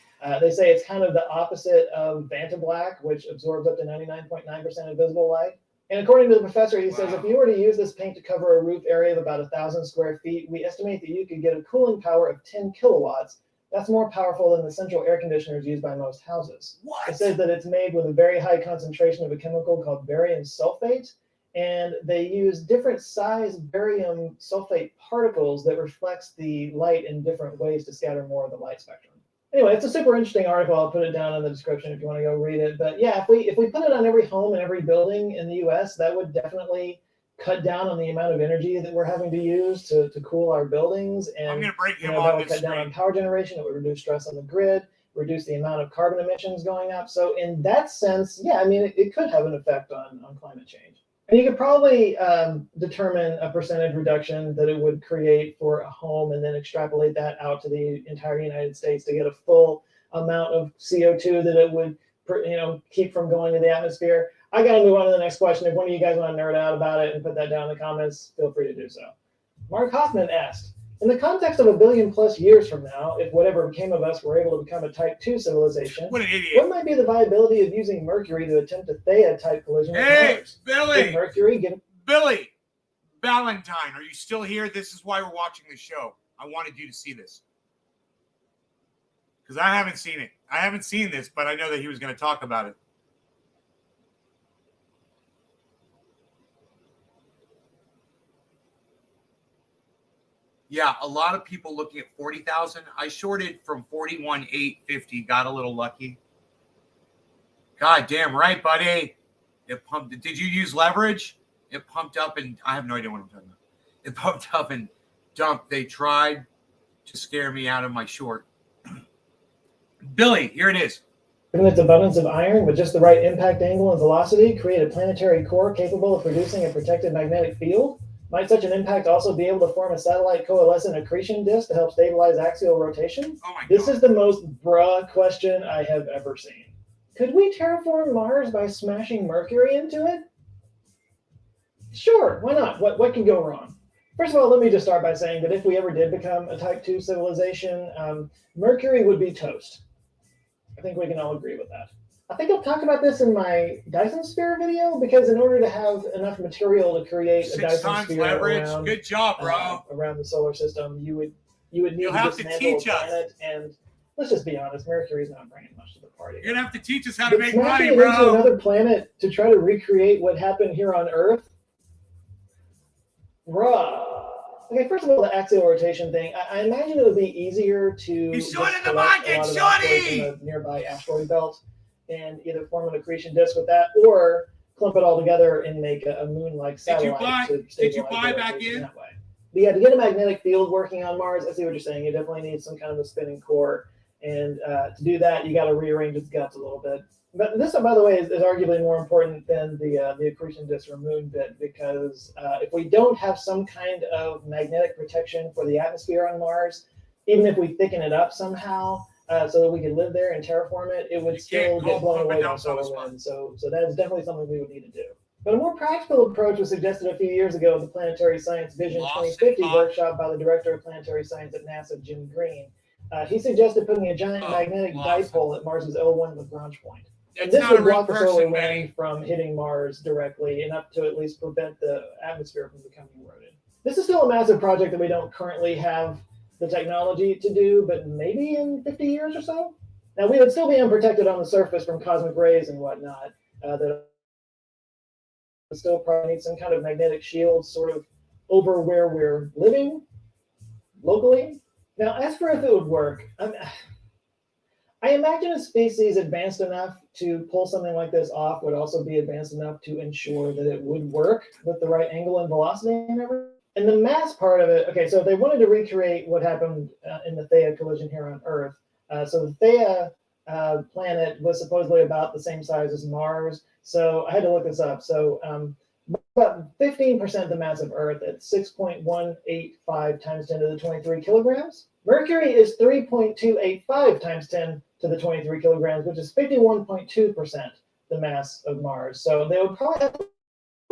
They say it's kind of the opposite of Vantablack, which absorbs up to 99.9% of visible light. And according to the professor, he says, if you were to use this paint to cover a roof area of about 1,000 square feet, we estimate that you could get a cooling power of 10 kilowatts. That's more powerful than the central air conditioners used by most houses. What? It says that it's made with a very high concentration of a chemical called barium sulfate, and they use different size barium sulfate particles that reflects the light in different ways to scatter more of the light spectrum. Anyway, it's a super interesting article. I'll put it down in the description if you want to go read it. But yeah, if we put it on every home and every building in the U.S., that would definitely cut down on the amount of energy that we're having to use to cool our buildings. And I'm going to break him that on would this cut down screen. on power generation. It would reduce stress on the grid, reduce the amount of carbon emissions going up. So in that sense, yeah, I mean, it could have an effect on climate change. And you could probably determine a percentage reduction that it would create for a home and then extrapolate that out to the entire United States to get a full amount of CO2 that it would keep from going to the atmosphere. I got to move on to the next question. If one of you guys want to nerd out about it and put that down in the comments, feel free to do so. Mark Hoffman asked, in the context of 1 billion plus years from now, if whatever became of us were able to become a type 2 civilization, What an idiot. what might be the viability of using Mercury to attempt a Theia-type collision with Hey, Mars? Billy. Would Mercury give Billy Valentine, are you still here? This is why we're watching the show. I wanted you to see this. Because I haven't seen it. I haven't seen this, but I know that he was going to talk about it. Yeah, a lot of people looking at 40,000. I shorted from 41,850. Got a little lucky. God damn right, buddy. It pumped. Did you use leverage? It pumped up and I have no idea what I'm talking about. It pumped up and dumped. They tried to scare me out of my short. Billy, here it is. Given its abundance of iron with just the right impact angle and velocity, create a planetary core capable of producing a protected magnetic field? Might such an impact also be able to form a satellite coalescent accretion disk to help stabilize axial rotation? Oh my God. This is the most bruh question I have ever seen. Could we terraform Mars by smashing Mercury into it? Sure, why not? What could go wrong? First of all, let me just start by saying that if we ever did become a Type 2 civilization, Mercury would be toast. I think we can all agree with that. I think I'll talk about this in my Dyson sphere video, because in order to have enough material to create a 6 Dyson times sphere leverage. around, Good job, bro. around the solar system, you would need You'll to have to dismantle a teach us. planet. And let's just be honest, Mercury's not bringing much to the party. You're going to have to teach us how to But make smashing money, it into bro. another planet to try to recreate what happened here on Earth? Bruh. Okay, first of all, the axial rotation thing. I imagine it would be easier to He's just shorting the collect market, a lot of asteroids shorty! in the nearby asteroid belt and either form an accretion disk with that, or clump it all together and make a moon-like satellite to stabilize Did you buy the back rotation in? that way. But yeah, to get a magnetic field working on Mars, I see what you're saying. You definitely need some kind of a spinning core, and to do that, you got to rearrange its guts a little bit. But this, by the way, is arguably more important than the accretion disk or moon bit, because if we don't have some kind of magnetic protection for the atmosphere on Mars, even if we thicken it up somehow so that we could live there and terraform it, it would still get blown away by solar wind. So that is definitely something we would need to do. But a more practical approach was suggested a few years ago at the Planetary Science Vision 2050 workshop by the director of planetary science at NASA, Jim Green. He suggested putting a giant magnetic dipole at Mars's L1 Lagrange point. And this would block the solar wind from hitting Mars directly, enough to at least prevent the atmosphere from becoming eroded. This is still a massive project that we don't currently have the technology to do, but maybe in 50 years or so. Now, we would still be unprotected on the surface from cosmic rays and whatnot. That still probably need some kind of magnetic shield sort of over where we're living locally. Now, as for if it would work, I imagine a species advanced enough to pull something like this off would also be advanced enough to ensure that it would work with the right angle and velocity and everything. And the mass part of it, okay, so if they wanted to recreate what happened in the Theia collision here on Earth, so the Theia planet was supposedly about the same size as Mars. So I had to look this up. So about 15% the mass of Earth at 6.185 times 10 to the 23 kilograms. Mercury is 3.285 times 10 to the 23 kilograms, which is 51.2% the mass of Mars. So they would probably have to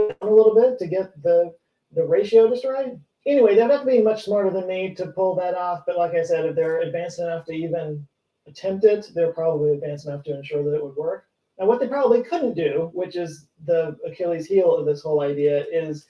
it down a little bit to get the ratio just right. Anyway, they'd have to be much smarter than me to pull that off. But like I said, if they're advanced enough to even attempt it, they're probably advanced enough to ensure that it would work. Now, what they probably couldn't do, which is the Achilles heel of this whole idea, is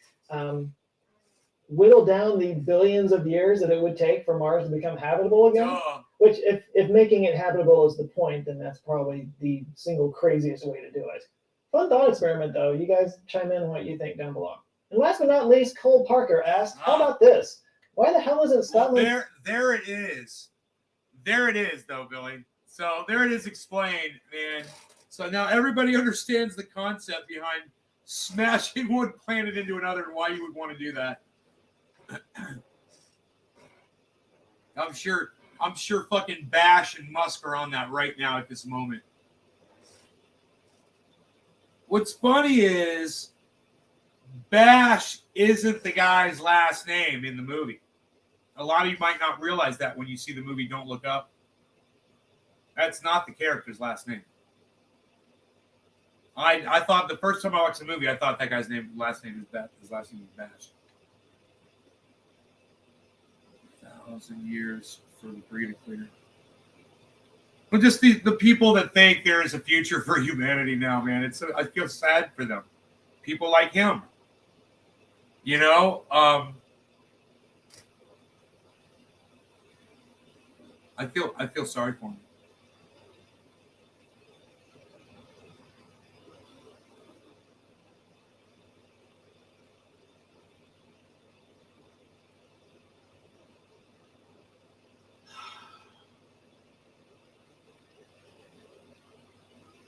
whittle down the billions of years that it would take for Mars to become habitable again. Which, if making it habitable is the point, then that's probably the single craziest way to do it. Fun thought experiment, though. You guys chime in on what you think down below. And last but not least, Cole Parker asked, how about this? Why the hell isn't Scotland... Well, there it is. There it is, though, Billy. So there it is explained, man. So now everybody understands the concept behind smashing one planet into another and why you would want to do that. I'm sure fucking Bash and Musk are on that right now at this moment. What's funny is Bash isn't the guy's last name in the movie. A lot of you might not realize that when you see the movie Don't Look Up. That's not the character's last name. I thought the first time I watched the movie, I thought that guy's last name is Bash. His last name is Bash. 1,000 years for the breed clear. But just the people that think there is a future for humanity now, man. I feel sad for them. People like him. You know, I feel sorry for him.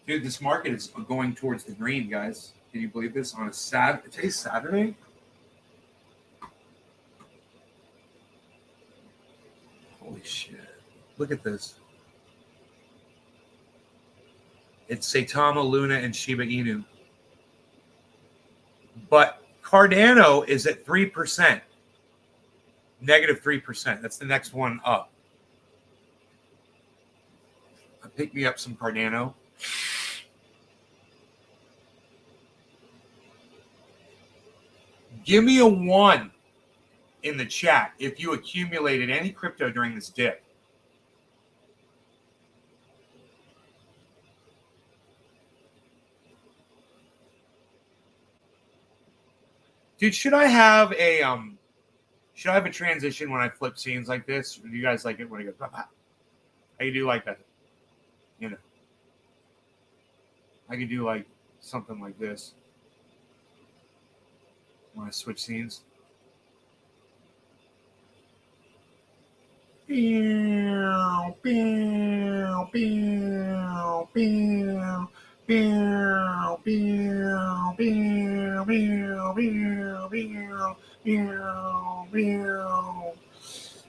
Dude, this market is going towards the green, guys. Can you believe this? On a today's Saturday? Holy shit. Look at this. It's Saitama, Luna, and Shiba Inu. But Cardano is at 3%. Negative 3%. That's the next one up. Pick me up some Cardano. Give me a 1 in the chat if you accumulated any crypto during this dip. Dude, should I have a transition when I flip scenes like this? Or do you guys like it when I go, how you do like that? You know, I could do like something like this when I switch scenes.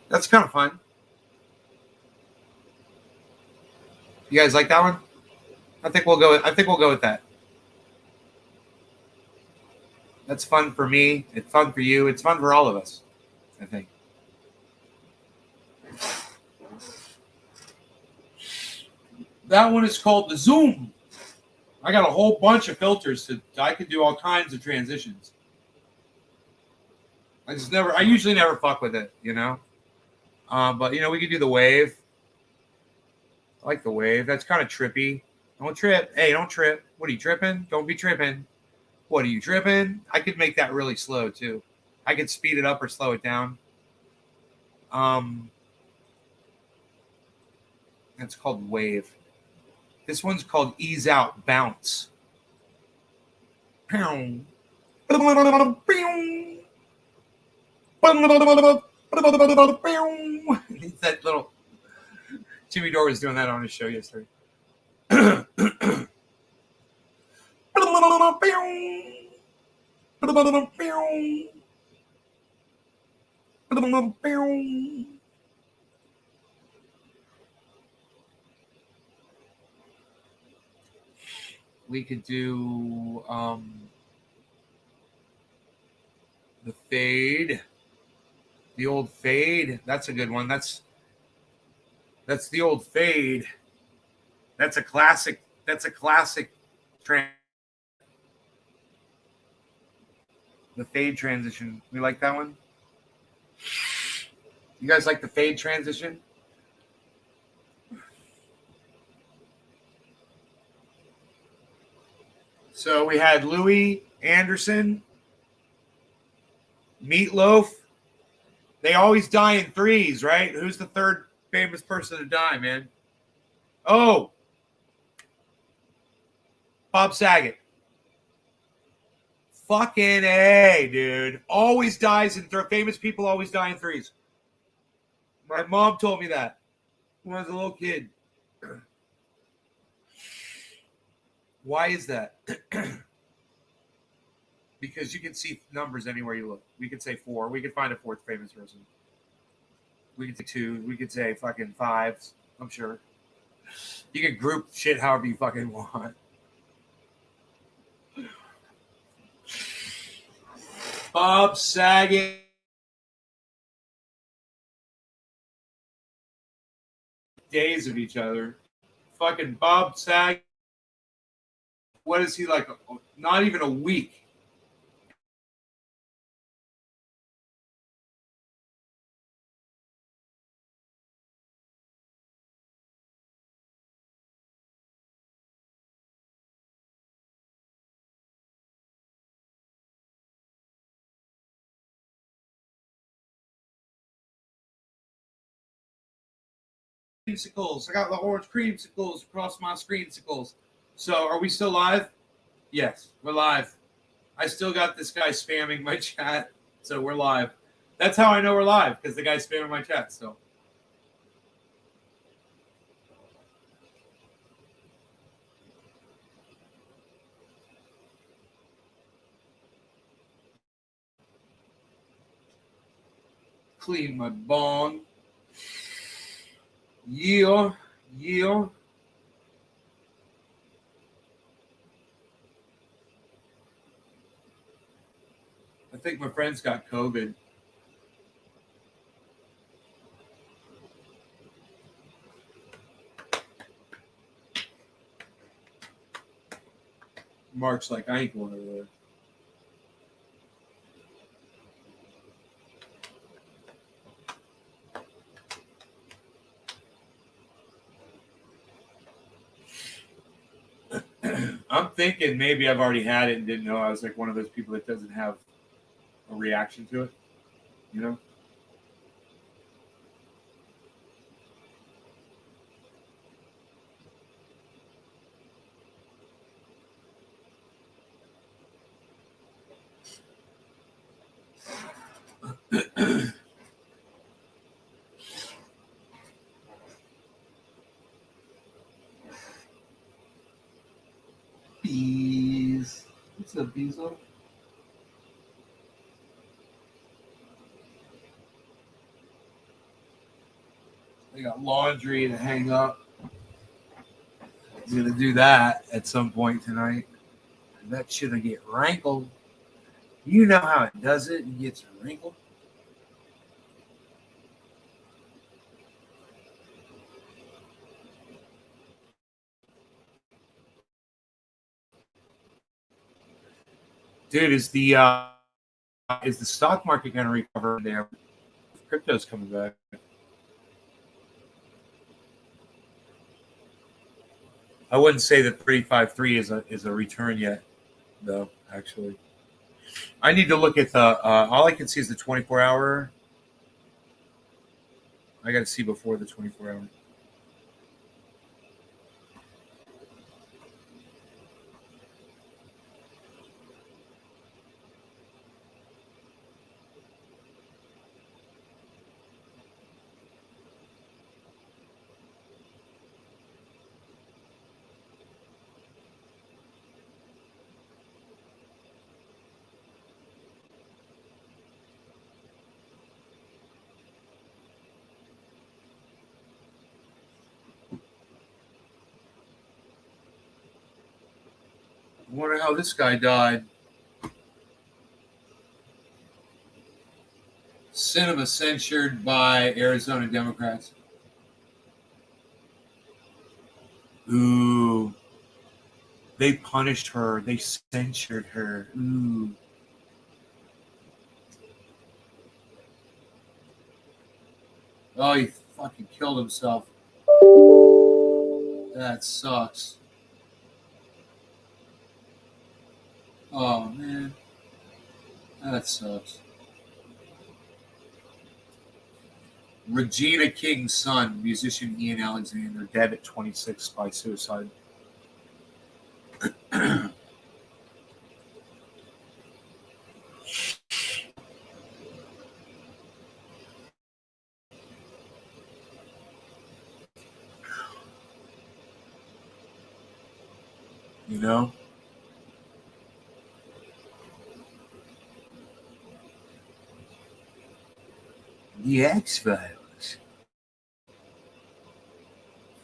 That's kind of fun. You guys like that one? I think we'll go with that. That's fun for me. It's fun for you. It's fun for all of us, I think. That one is called the Zoom. I got a whole bunch of filters I can do all kinds of transitions. I usually never fuck with it, you know? But you know, we could do the wave. I like the wave. That's kind of trippy. Don't trip. Hey, don't trip. What are you tripping? Don't be tripping. What are you tripping? I could make that really slow too. I could speed it up or slow it down. That's called wave. This one's called ease out bounce. It's that little Jimmy Dore was doing that on his show yesterday. We could do the fade, the old fade. That's a good one. That's the old fade. That's a classic. That's a classic trend. The fade transition. We like that one? You guys like the fade transition? So we had Louis Anderson, Meatloaf. They always die in threes, right? Who's the third famous person to die, man? Oh, Bob Saget. Fucking A, dude. Always dies in famous people always die in threes. My mom told me that when I was a little kid. Why is that? Because you can see numbers anywhere you look. We could say 4. We could find a fourth famous person. We could say 2. We could say fucking 5s. I'm sure. You can group shit however you fucking want. Bob Saget. Days of each other. Fucking Bob Saget. What is he like? Not even a week. Creamsicles. I got the orange creamsicles across my screensicles. So are we still live? Yes, we're live. I still got this guy spamming my chat, so we're live. That's how I know we're live, because the guy's spamming my chat. So clean my bong. Yeah. I think my friend's got COVID. Mark's like, I ain't going over there. I'm thinking maybe I've already had it and didn't know. I was like one of those people that doesn't have a reaction to it, you know? Bees. What's up, Beezel? I got laundry to hang up. I'm gonna do that at some point tonight. That shit'll get wrinkled. You know how it does it. It gets wrinkled. Dude, is the stock market gonna recover there? Crypto's coming back. I wouldn't say that 35.3 is a return yet, though. Actually, I need to look at the. All I can see is the 24-hour. I got to see before the 24-hour. I wonder how this guy died. Cinema censured by Arizona Democrats. Ooh. They punished her. They censured her. Ooh. Oh, he fucking killed himself. That sucks. Oh, man. That sucks. Regina King's son, musician Ian Alexander, dead at 26 by suicide. You know? The X-Files.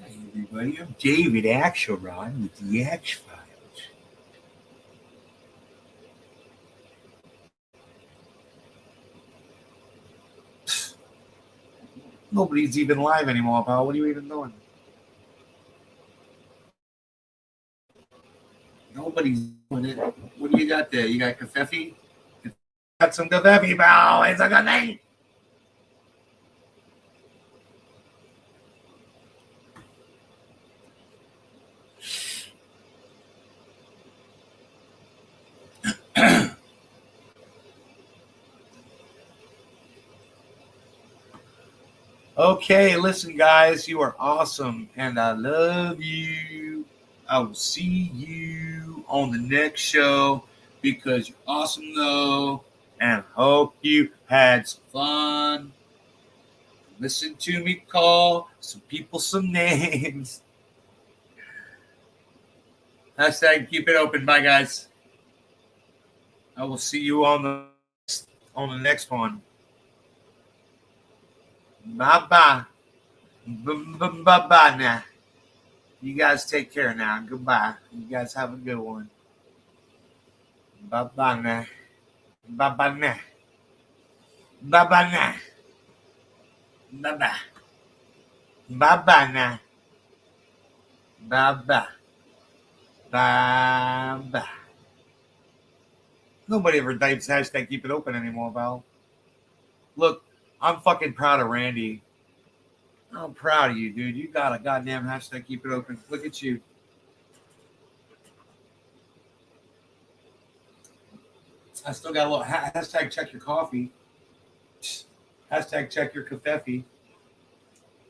Hey, everybody. I'm David Axelrod with the X-Files. Nobody's even live anymore, pal. What are you even doing? Nobody's doing it. What do you got there? You got Cafefe? Got some Cafefe, pal. It's a good thing. Okay, listen, guys, you are awesome, and I love you. I will see you on the next show because you're awesome, though, and I hope you had some fun. Listen to me call some people some names. Hashtag keep it open. Bye, guys. I will see you on the next one. Bye-bye. Bye-bye now. You guys take care now. Goodbye. You guys have a good one. Bye-bye now. Bye-bye now. Bye-bye now. Bye-bye. Bye-bye now. Bye-bye. Bye-bye. Nobody ever types hashtag keep it open anymore, Val. Look, I'm fucking proud of Randy. I'm proud of you, dude. You got a goddamn hashtag keep it open. Look at you. I still got a little hashtag check your coffee. Hashtag check your Cafefe.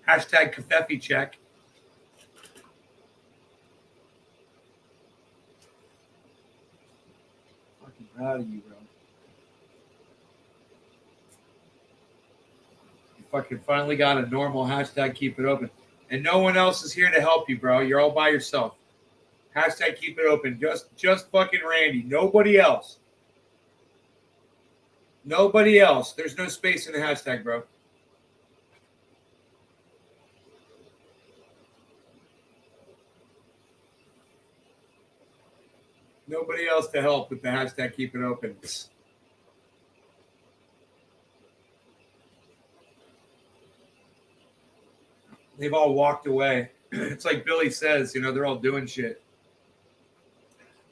Hashtag Cafefe check. Fucking proud of you, bro. You fucking finally got a normal hashtag keep it open. And no one else is here to help you, bro. You're all by yourself. Hashtag keep it open. Just fucking Randy. Nobody else. Nobody else. There's no space in the hashtag, bro. Nobody else to help with the hashtag keep it open. They've all walked away. It's like Billy says, they're all doing shit.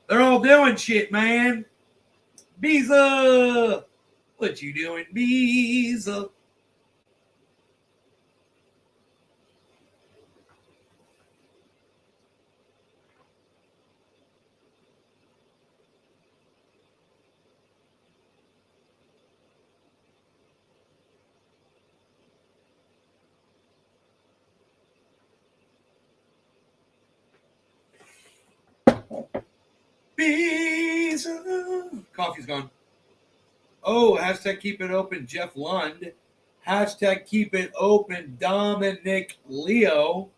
They're all doing shit, man. Beeza! What you doing, Beeza? Beeza! Coffee's gone. Oh, hashtag keep it open, Jeff Lund. Hashtag keep it open, Dominic Leo.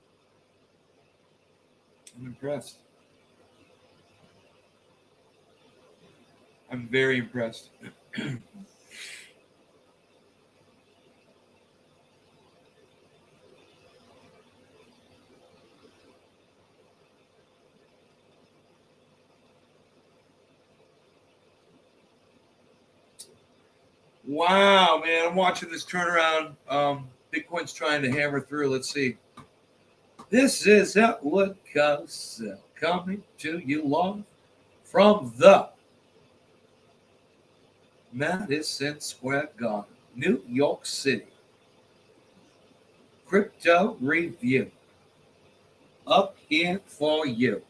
I'm impressed. I'm very impressed. Wow, man, I'm watching this turnaround. Bitcoin's trying to hammer through. Let's see. This is Outlook Carousel coming to you live from the Madison Square Garden, New York City. crypto review up here for you.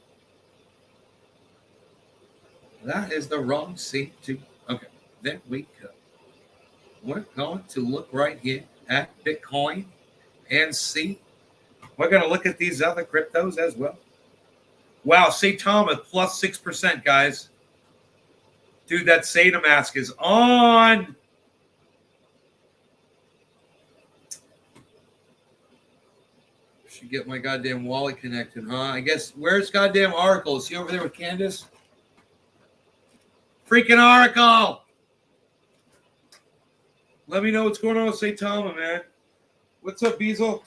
That is the wrong seat to. Okay, there we go. We're going to look right here at Bitcoin and see. We're going to look at these other cryptos as well. Wow, St. Thomas plus 6%, guys. Dude, that Sata mask is on. Should get my goddamn wallet connected, huh? I guess, where's goddamn Oracle? Is he over there with Candace? Freaking Oracle! Let me know what's going on with St. Thomas, man. What's up, Beazle?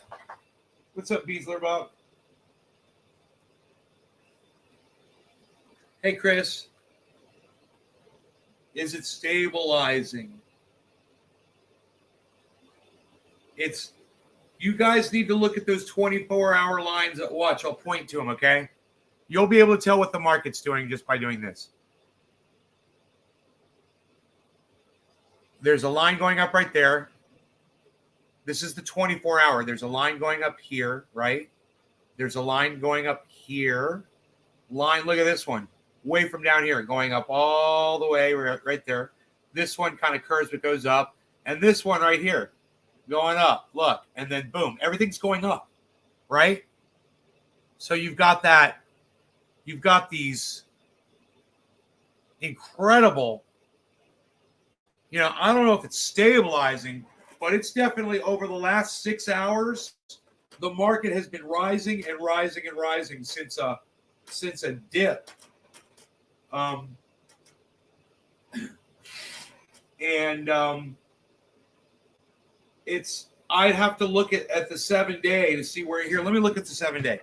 What's up, Beazler Bob? Hey, Chris. Is it stabilizing? It's, you guys need to look at those 24-hour lines at watch. I'll point to them, okay? You'll be able to tell what the market's doing just by doing this. There's a line going up right there. This is the 24-hour. There's a line going up here, right? There's a line going up here. Line, look at this one. Way from down here, going up all the way right there. This one kind of curves but goes up. And this one right here, going up. Look, and then boom, everything's going up, right? So you've got that. You've got these incredible, you know, I don't know if it's stabilizing, but it's definitely over the last 6 hours, the market has been rising and rising and rising since a dip. It's, I'd have to look at the 7-day to see where here. Let me look at the 7-day.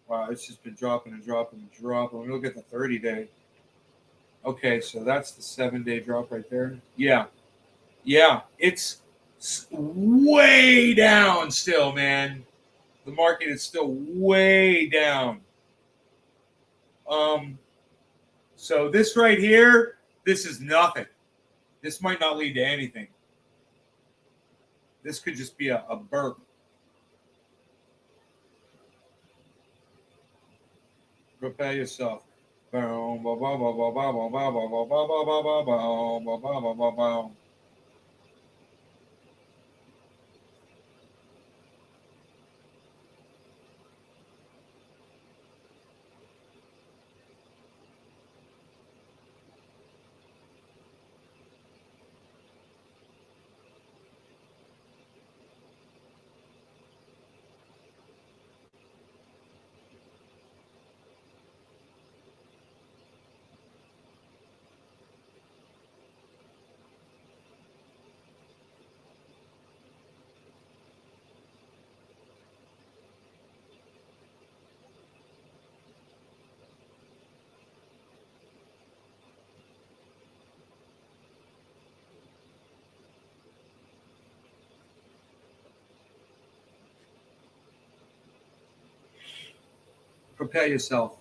Wow, it's just been dropping and dropping and dropping. Let me look at the 30-day. Okay, so that's the 7-day drop right there. Yeah. Yeah, it's way down still, man. The market is still way down. So this right here, this is nothing. This might not lead to anything. This could just be a burp. Prepare yourself. Prepare yourself.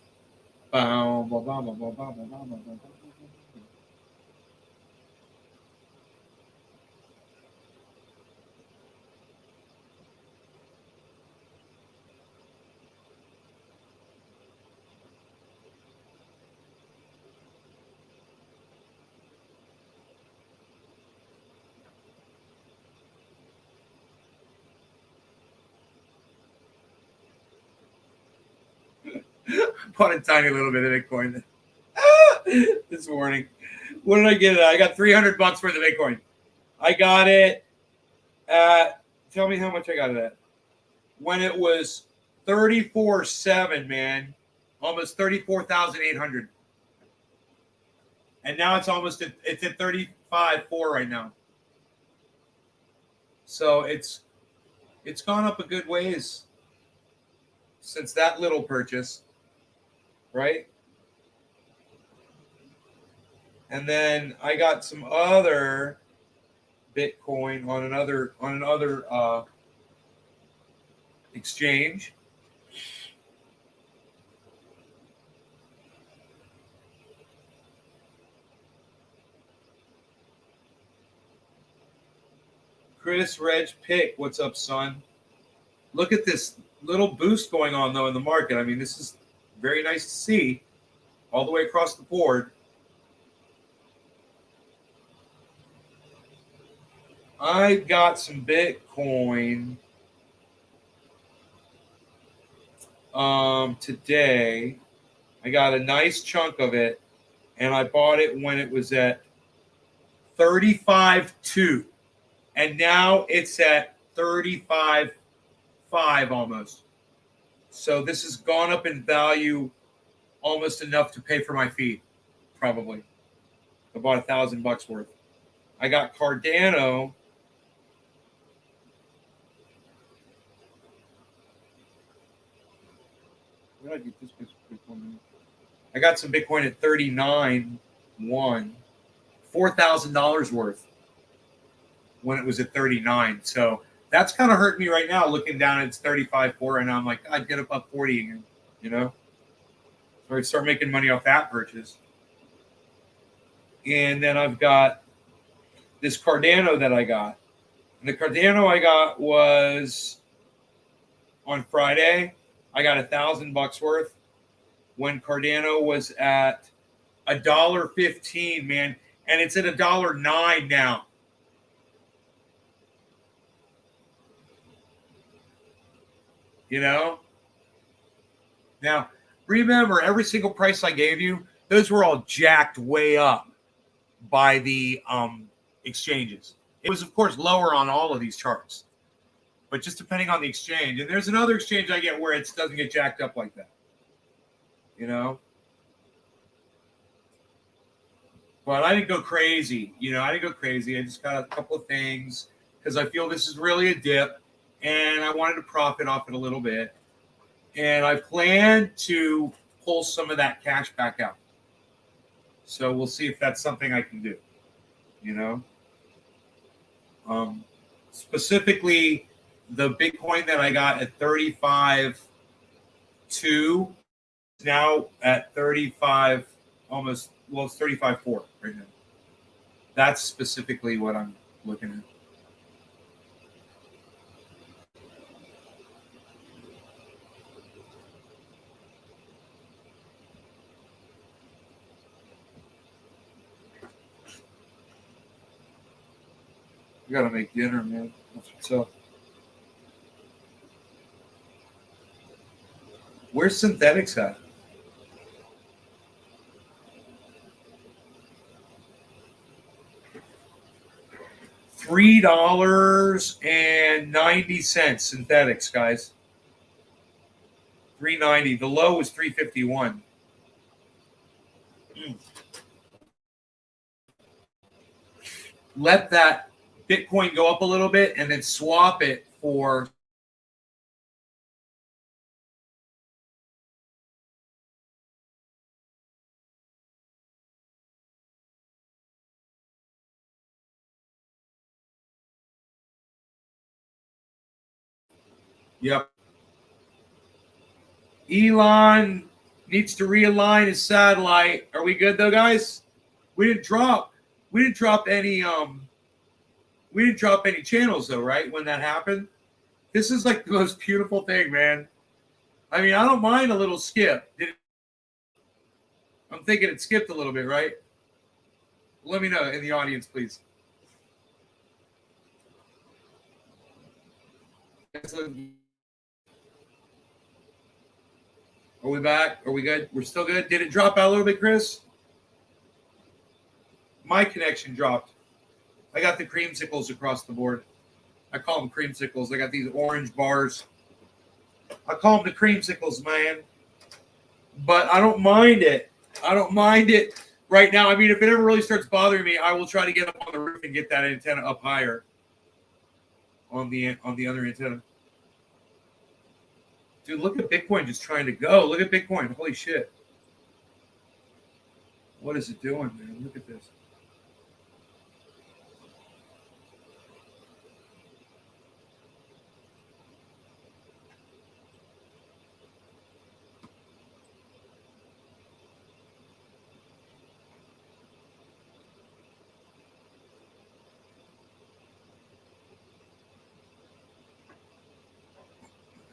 Bought a tiny little bit of Bitcoin this morning. What did I get it at? I got $300 worth of Bitcoin. I got it at, tell me how much I got it at. When it was 34.7, man, almost 34,800. And now it's almost it's at 35.4 right now. So it's gone up a good ways since that little purchase. right? And then I got some other Bitcoin on another exchange. Chris Reg Pick, what's up, son? Look at this little boost going on though in the market. I mean, this is very nice to see all the way across the board. I got some Bitcoin today. I got a nice chunk of it, and I bought it when it was at 35.2, and now it's at 35.5 almost. So this has gone up in value almost enough to pay for my fee, probably. I bought $1,000 worth. I got Cardano. Where did I get this Bitcoin? I got some Bitcoin at 39.1, $4,000 worth when it was at 39. So that's kind of hurting me right now. Looking down, it's 35.4, and I'm like, I'd get up 40 again, you know. So I start making money off that purchase. And then I've got this Cardano that I got. And the Cardano I got was on Friday. I got $1,000 worth when Cardano was at $1.15, man, and it's at $1.09 now. You know? Now, remember, every single price I gave you, those were all jacked way up by the exchanges. It was, of course, lower on all of these charts, but just depending on the exchange. And there's another exchange I get where it doesn't get jacked up like that, you know? But I didn't go crazy. You know, I didn't go crazy. I just got a couple of things because I feel this is really a dip, and I wanted to profit off it a little bit. And I plan to pull some of that cash back out. So we'll see if that's something I can do, you know? Specifically, the Bitcoin that I got at 35.2 now at 35, almost, well, it's 35.4 right now. That's specifically what I'm looking at. We gotta make dinner, man. That's what's up. Where's synthetics at? $3.90 synthetics, guys. $3.90. The low was $3.51. Let that Bitcoin go up a little bit and then swap it for Yep. Elon needs to realign his satellite. Are we good though, guys? We didn't drop any channels though, right? When that happened. This is like the most beautiful thing, man. I mean, I don't mind a little skip. I'm thinking it skipped a little bit, right? Let me know in the audience, please. Are we back? Are we good? We're still good? Did it drop out a little bit, Chris? My connection dropped. I got the creamsicles across the board. I call them creamsicles. I got these orange bars. I call them the creamsicles, man. But I don't mind it. I don't mind it right now. I mean, if it ever really starts bothering me, I will try to get up on the roof and get that antenna up higher on the other antenna. Dude, look at Bitcoin just trying to go. Look at Bitcoin. Holy shit. What is it doing, man? Look at this.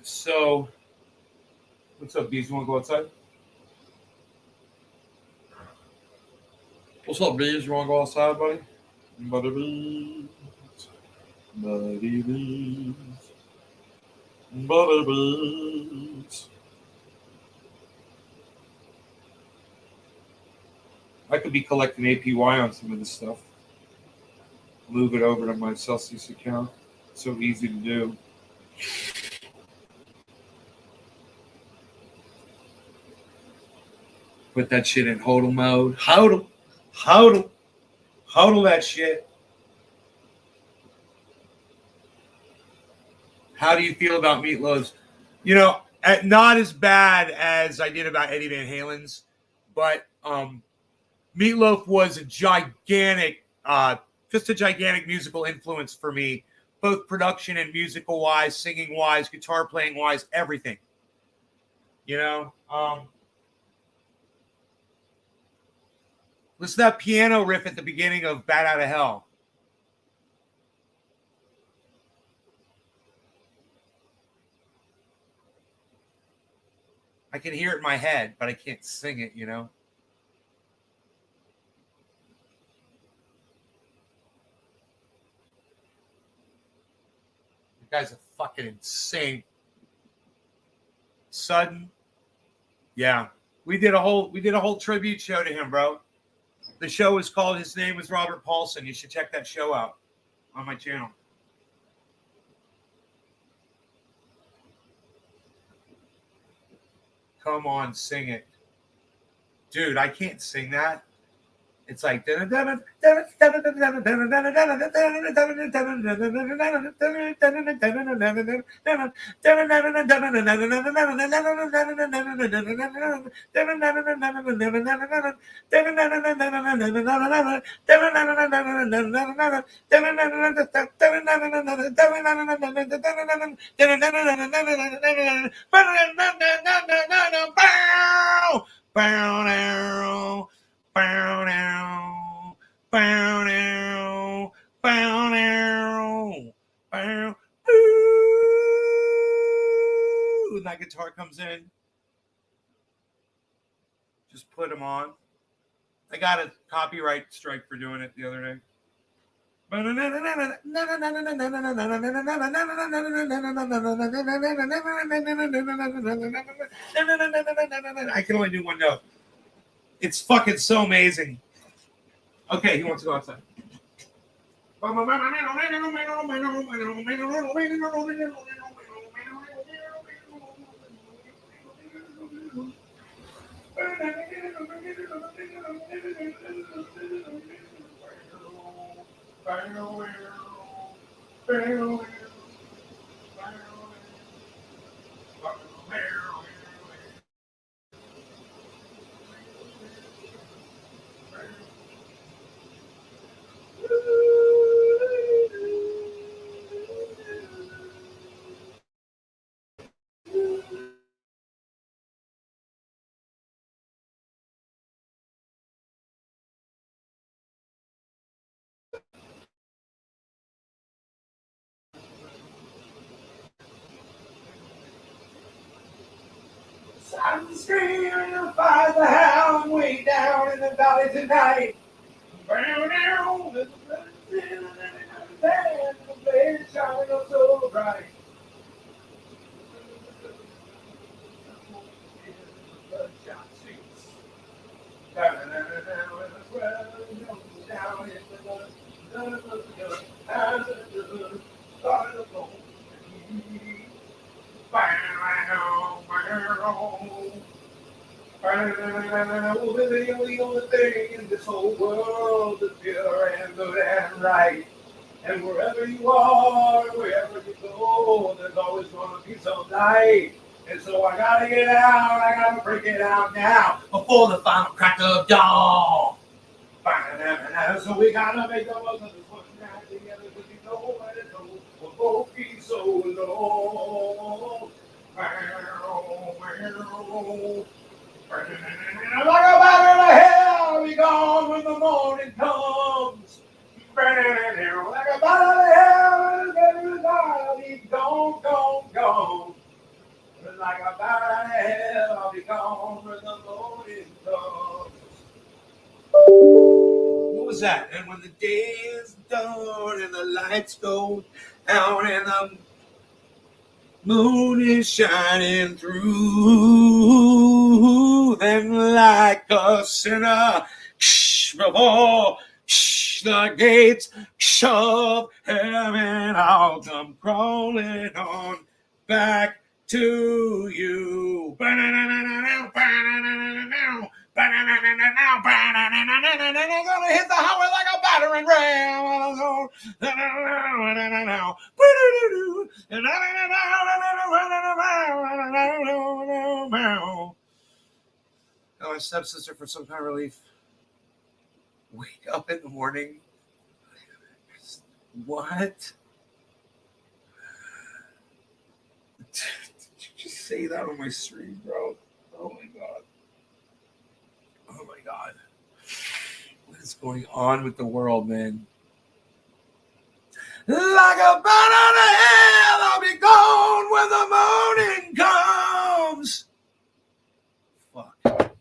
So, what's up, Bees? You want to go outside? What's up, Bees? You want to go outside, buddy? Buddy Bees. Buddy Bees. Buddy Bees. I could be collecting APY on some of this stuff. Move it over to my Celsius account. It's so easy to do. Put that shit in hodl mode. Hodl. Hodl. Hodl that shit. How do you feel about Meatloaf's? You know, not as bad as I did about Eddie Van Halen's, but Meatloaf was a gigantic, just a gigantic musical influence for me, both production and musical wise, singing wise, guitar playing wise, everything. You know, listen to that piano riff at the beginning of Bat Out of Hell. I can hear it in my head, but I can't sing it, you know. The guy's a fucking insane. Sudden. Yeah. We did a whole tribute show to him, bro. The show was called His Name Was Robert Paulson. You should check that show out on my channel. Come on, sing it. Dude, I can't sing that. It's like I When that guitar comes in, just put them on. I got a copyright strike for doing it the other day. I can only do one note. It's fucking so amazing. Okay, he wants to go outside. I'm screaming to find the hound way down in the valley tonight. Brown down, the blaze shining up so bright. Bloodshot streets. Down in the swell, down in the as the started to blow. The only thing in this whole world is pure and good and right. And wherever you are, wherever you go, there's always going to be some light. And so I gotta get out, I gotta break it out now before the final crack of dawn. So we gotta make the most of this one night together because you know what it's all. We'll both be so alone. Like a batter in the hell, I'll be gone when the morning comes. Like a batter in the hell, I'll be gone, gone, gone. Like a batter in the hell, I'll be gone when the morning comes. What was that? And when the day is done and the lights go out and the moon is shining through, then like a sinner, before the gates of heaven, I'll come crawling on back to you. Gonna hit the highway like a battering ram. Tell my stepsister for some kind of relief. Wake up in the morning. What? Did you just say that on my stream, bro? Oh my god. Oh my god. What is going on with the world, man? Like a bat out of hell, I'll be gone when the morning comes. Fuck.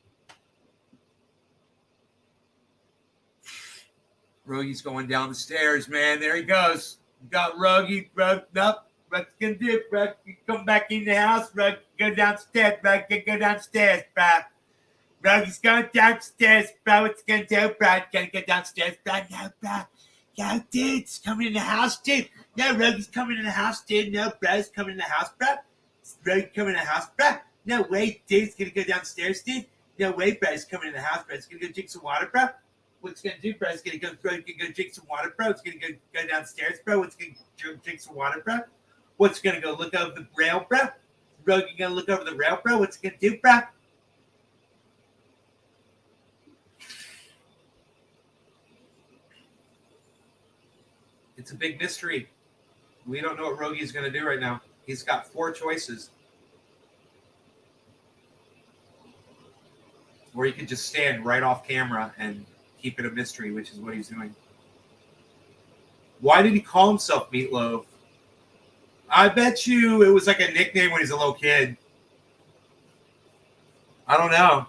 Rogy's going down the stairs, man. There he goes. Got Rogy rugged up. What's gonna do, bro? You come back in the house, bro. Go downstairs, bro. Go downstairs, bro. Rogy's going downstairs, bro. What's gonna do, bro? Gotta go downstairs, bro. No, bro. Yo, dude, it's coming in the house, dude. No, Rogy's coming in the house, dude. No, bro's coming in the house, bro. Rogy coming in the house, bro. No way, dude. He's gonna go downstairs, dude. No way, bro. He's coming in the house, bro. He's gonna go drink some water, bro. What's he gonna do, bro? He's gonna go drink some water, bro. He's gonna go downstairs, bro. What's he gonna drink some water, bro? What's he gonna go look over the rail, bro? Rogy gonna look over the rail, bro. What's he gonna do, bro? It's a big mystery. We don't know what Rogy is going to do right now. He's got 4 choices. Or he could just stand right off camera and keep it a mystery, which is what he's doing. Why did he call himself Meatloaf? I bet you it was like a nickname when he's a little kid. I don't know.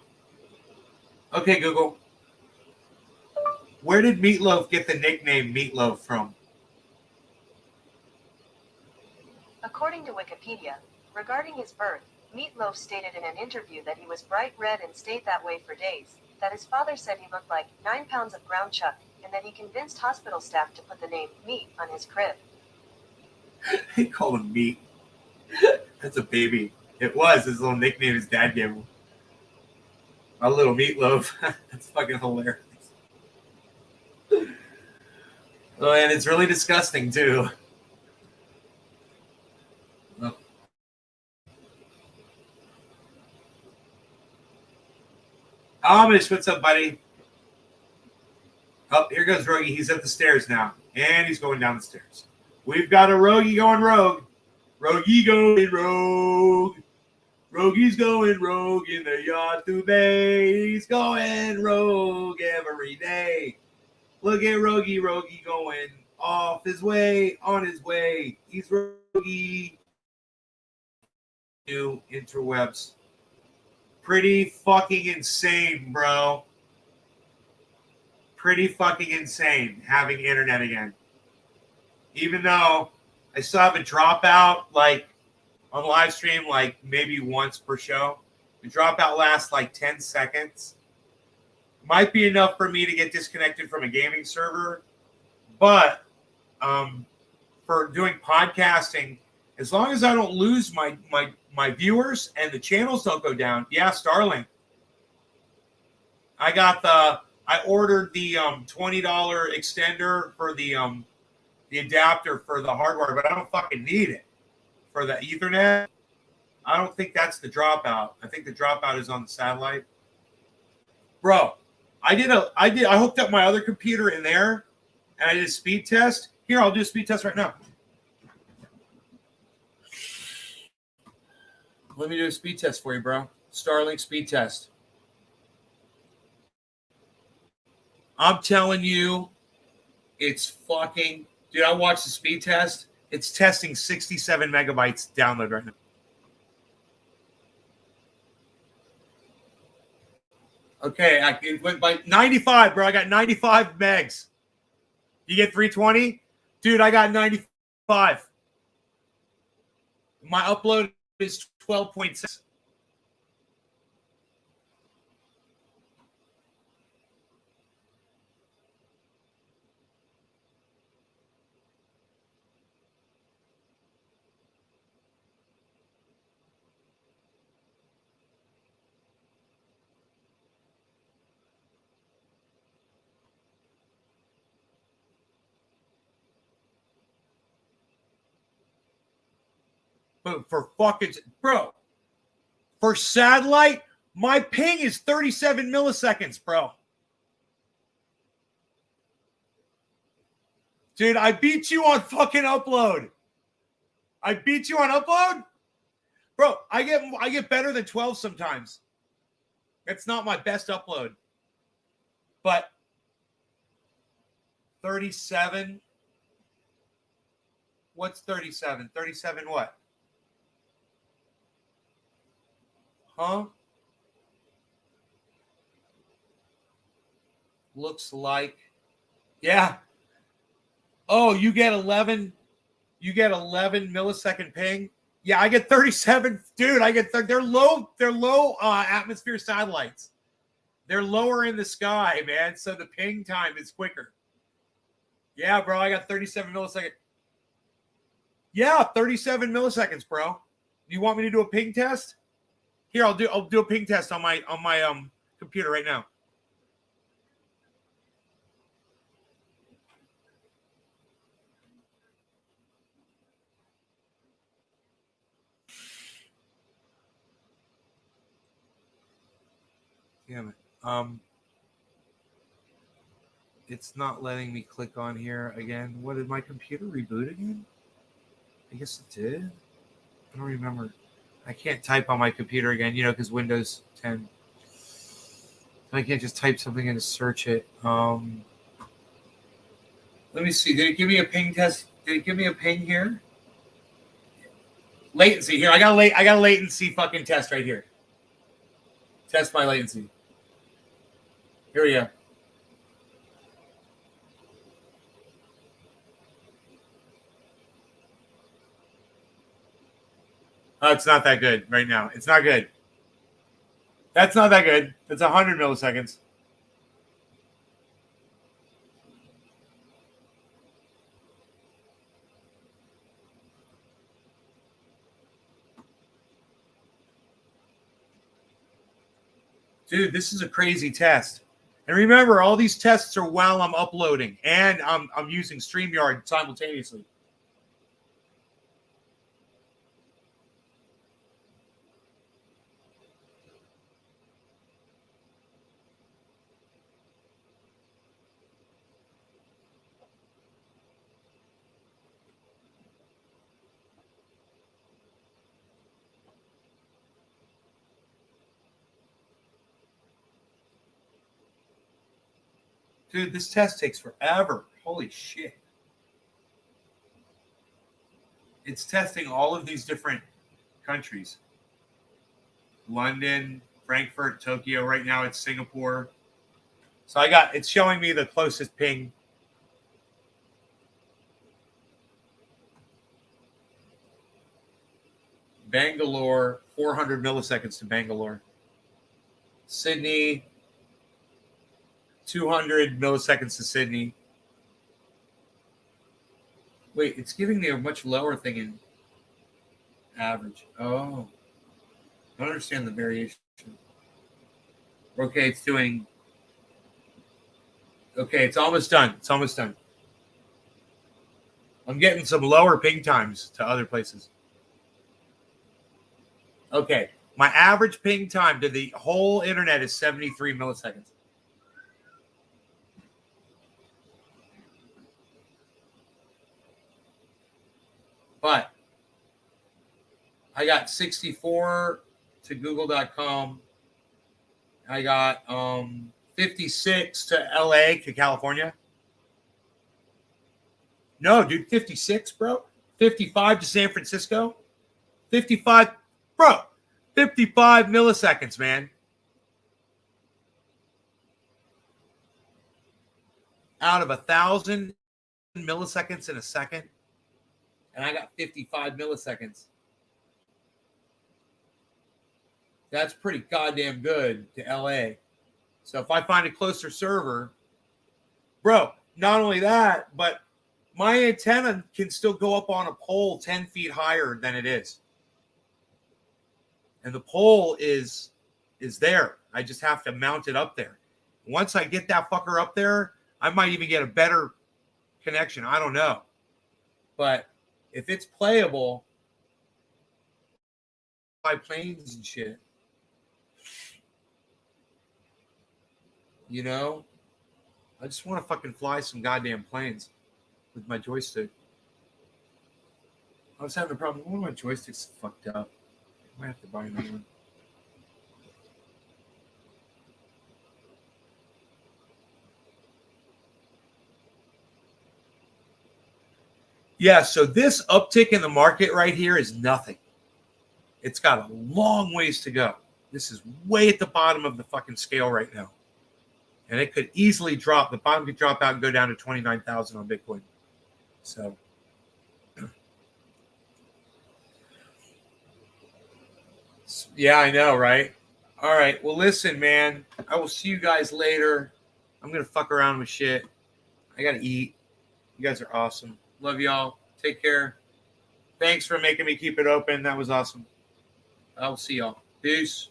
Okay, Google. Where did Meatloaf get the nickname Meatloaf from? According to Wikipedia, regarding his birth, Meatloaf stated in an interview that he was bright red and stayed that way for days, that his father said he looked like 9 pounds of ground chuck, and that he convinced hospital staff to put the name Meat on his crib. They call him Meat. That's a baby. It was his little nickname his dad gave him. A little Meatloaf. That's fucking hilarious. Oh, and it's really disgusting, too. Oh. Amish, what's up, buddy? Oh, here goes Rogy. He's at the stairs now. And he's going down the stairs. We've got a Rogy going rogue. Rogy going rogue. Rogy's going rogue in the yard today. He's going rogue every day. Look at Rogy going off his way, on his way. He's Rogy. New interwebs. Pretty fucking insane, bro. Pretty fucking insane having internet again. Even though I still have a dropout, like, on the live stream, like, maybe once per show. The dropout lasts, like, 10 seconds. Might be enough for me to get disconnected from a gaming server. But for doing podcasting, as long as I don't lose my viewers and the channels don't go down, yeah, Starlink. I ordered the $20 extender for the adapter for the hardware, but I don't fucking need it for the Ethernet. I don't think that's the dropout. I think the dropout is on the satellite. Bro, I hooked up my other computer in there and I did a speed test. Here, I'll do a speed test right now. Let me do a speed test for you, bro. Starlink speed test. I'm telling you, it's fucking... Dude, I watched the speed test. It's testing 67 megabytes download right now. Okay, it went by 95, bro. I got 95 megs. You get 320? Dude, I got 95. My upload is 12.6. But for fucking... Bro, for satellite, my ping is 37 milliseconds, bro. Dude, I beat you on fucking upload. I beat you on upload? Bro, I get better than 12 sometimes. It's not my best upload. But 37? What's 37? 37 what? Huh? Looks like... Yeah. Oh, you get 11 millisecond ping. Yeah, I get 37. Dude, I get they're low atmosphere satellites. They're lower in the sky, man, so the ping time is quicker. Yeah, bro, I got 37 milliseconds. Yeah, 37 milliseconds, bro. You want me to do a ping test? Here, I'll do a ping test on my computer right now. Damn it. It's not letting me click on here again. What, did my computer reboot again? I guess it did. I don't remember. I can't type on my computer again, because Windows 10. I can't just type something in to search it. Let me see. Did it give me a ping test? Did it give me a ping here? Latency here. I got a latency fucking test right here. Test my latency. Here we go. Oh, it's not that good right now. It's not good. That's not that good. It's 100 milliseconds. Dude, this is a crazy test. And remember, all these tests are while I'm uploading, and I'm using StreamYard simultaneously. Dude, this test takes forever. Holy shit. It's testing all of these different countries. London, Frankfurt, Tokyo. Right now it's Singapore. So it's showing me the closest ping. Bangalore, 400 milliseconds to Bangalore. Sydney, 200 milliseconds to Sydney. Wait, it's giving me a much lower thing in average. Oh. I don't understand the variation. Okay, it's doing... Okay, it's almost done. It's almost done. I'm getting some lower ping times to other places. Okay. My average ping time to the whole internet is 73 milliseconds. But I got 64 to google.com. I got 56 to LA, to California. No, dude, 56, bro. 55 to San Francisco. 55, bro. 55 milliseconds, man. Out of 1,000 milliseconds in a second. And I got 55 milliseconds. That's pretty goddamn good to LA. So if I find a closer server, bro, not only that, but my antenna can still go up on a pole 10 feet higher than it is. And the pole is there. I just have to mount it up there. Once I get that fucker up there, I might even get a better connection. I don't know. But if it's playable, by planes and shit, you know, I just want to fucking fly some goddamn planes with my joystick. I was having a problem. One of my joysticks fucked up. I might have to buy another one. Yeah, so this uptick in the market right here is nothing. It's got a long ways to go. This is way at the bottom of the fucking scale right now. And it could easily drop. The bottom could drop out and go down to 29,000 on Bitcoin. So, yeah, I know, right? All right. Well, listen, man. I will see you guys later. I'm going to fuck around with shit. I got to eat. You guys are awesome. Love y'all. Take care. Thanks for making me keep it open. That was awesome. I will see y'all. Peace.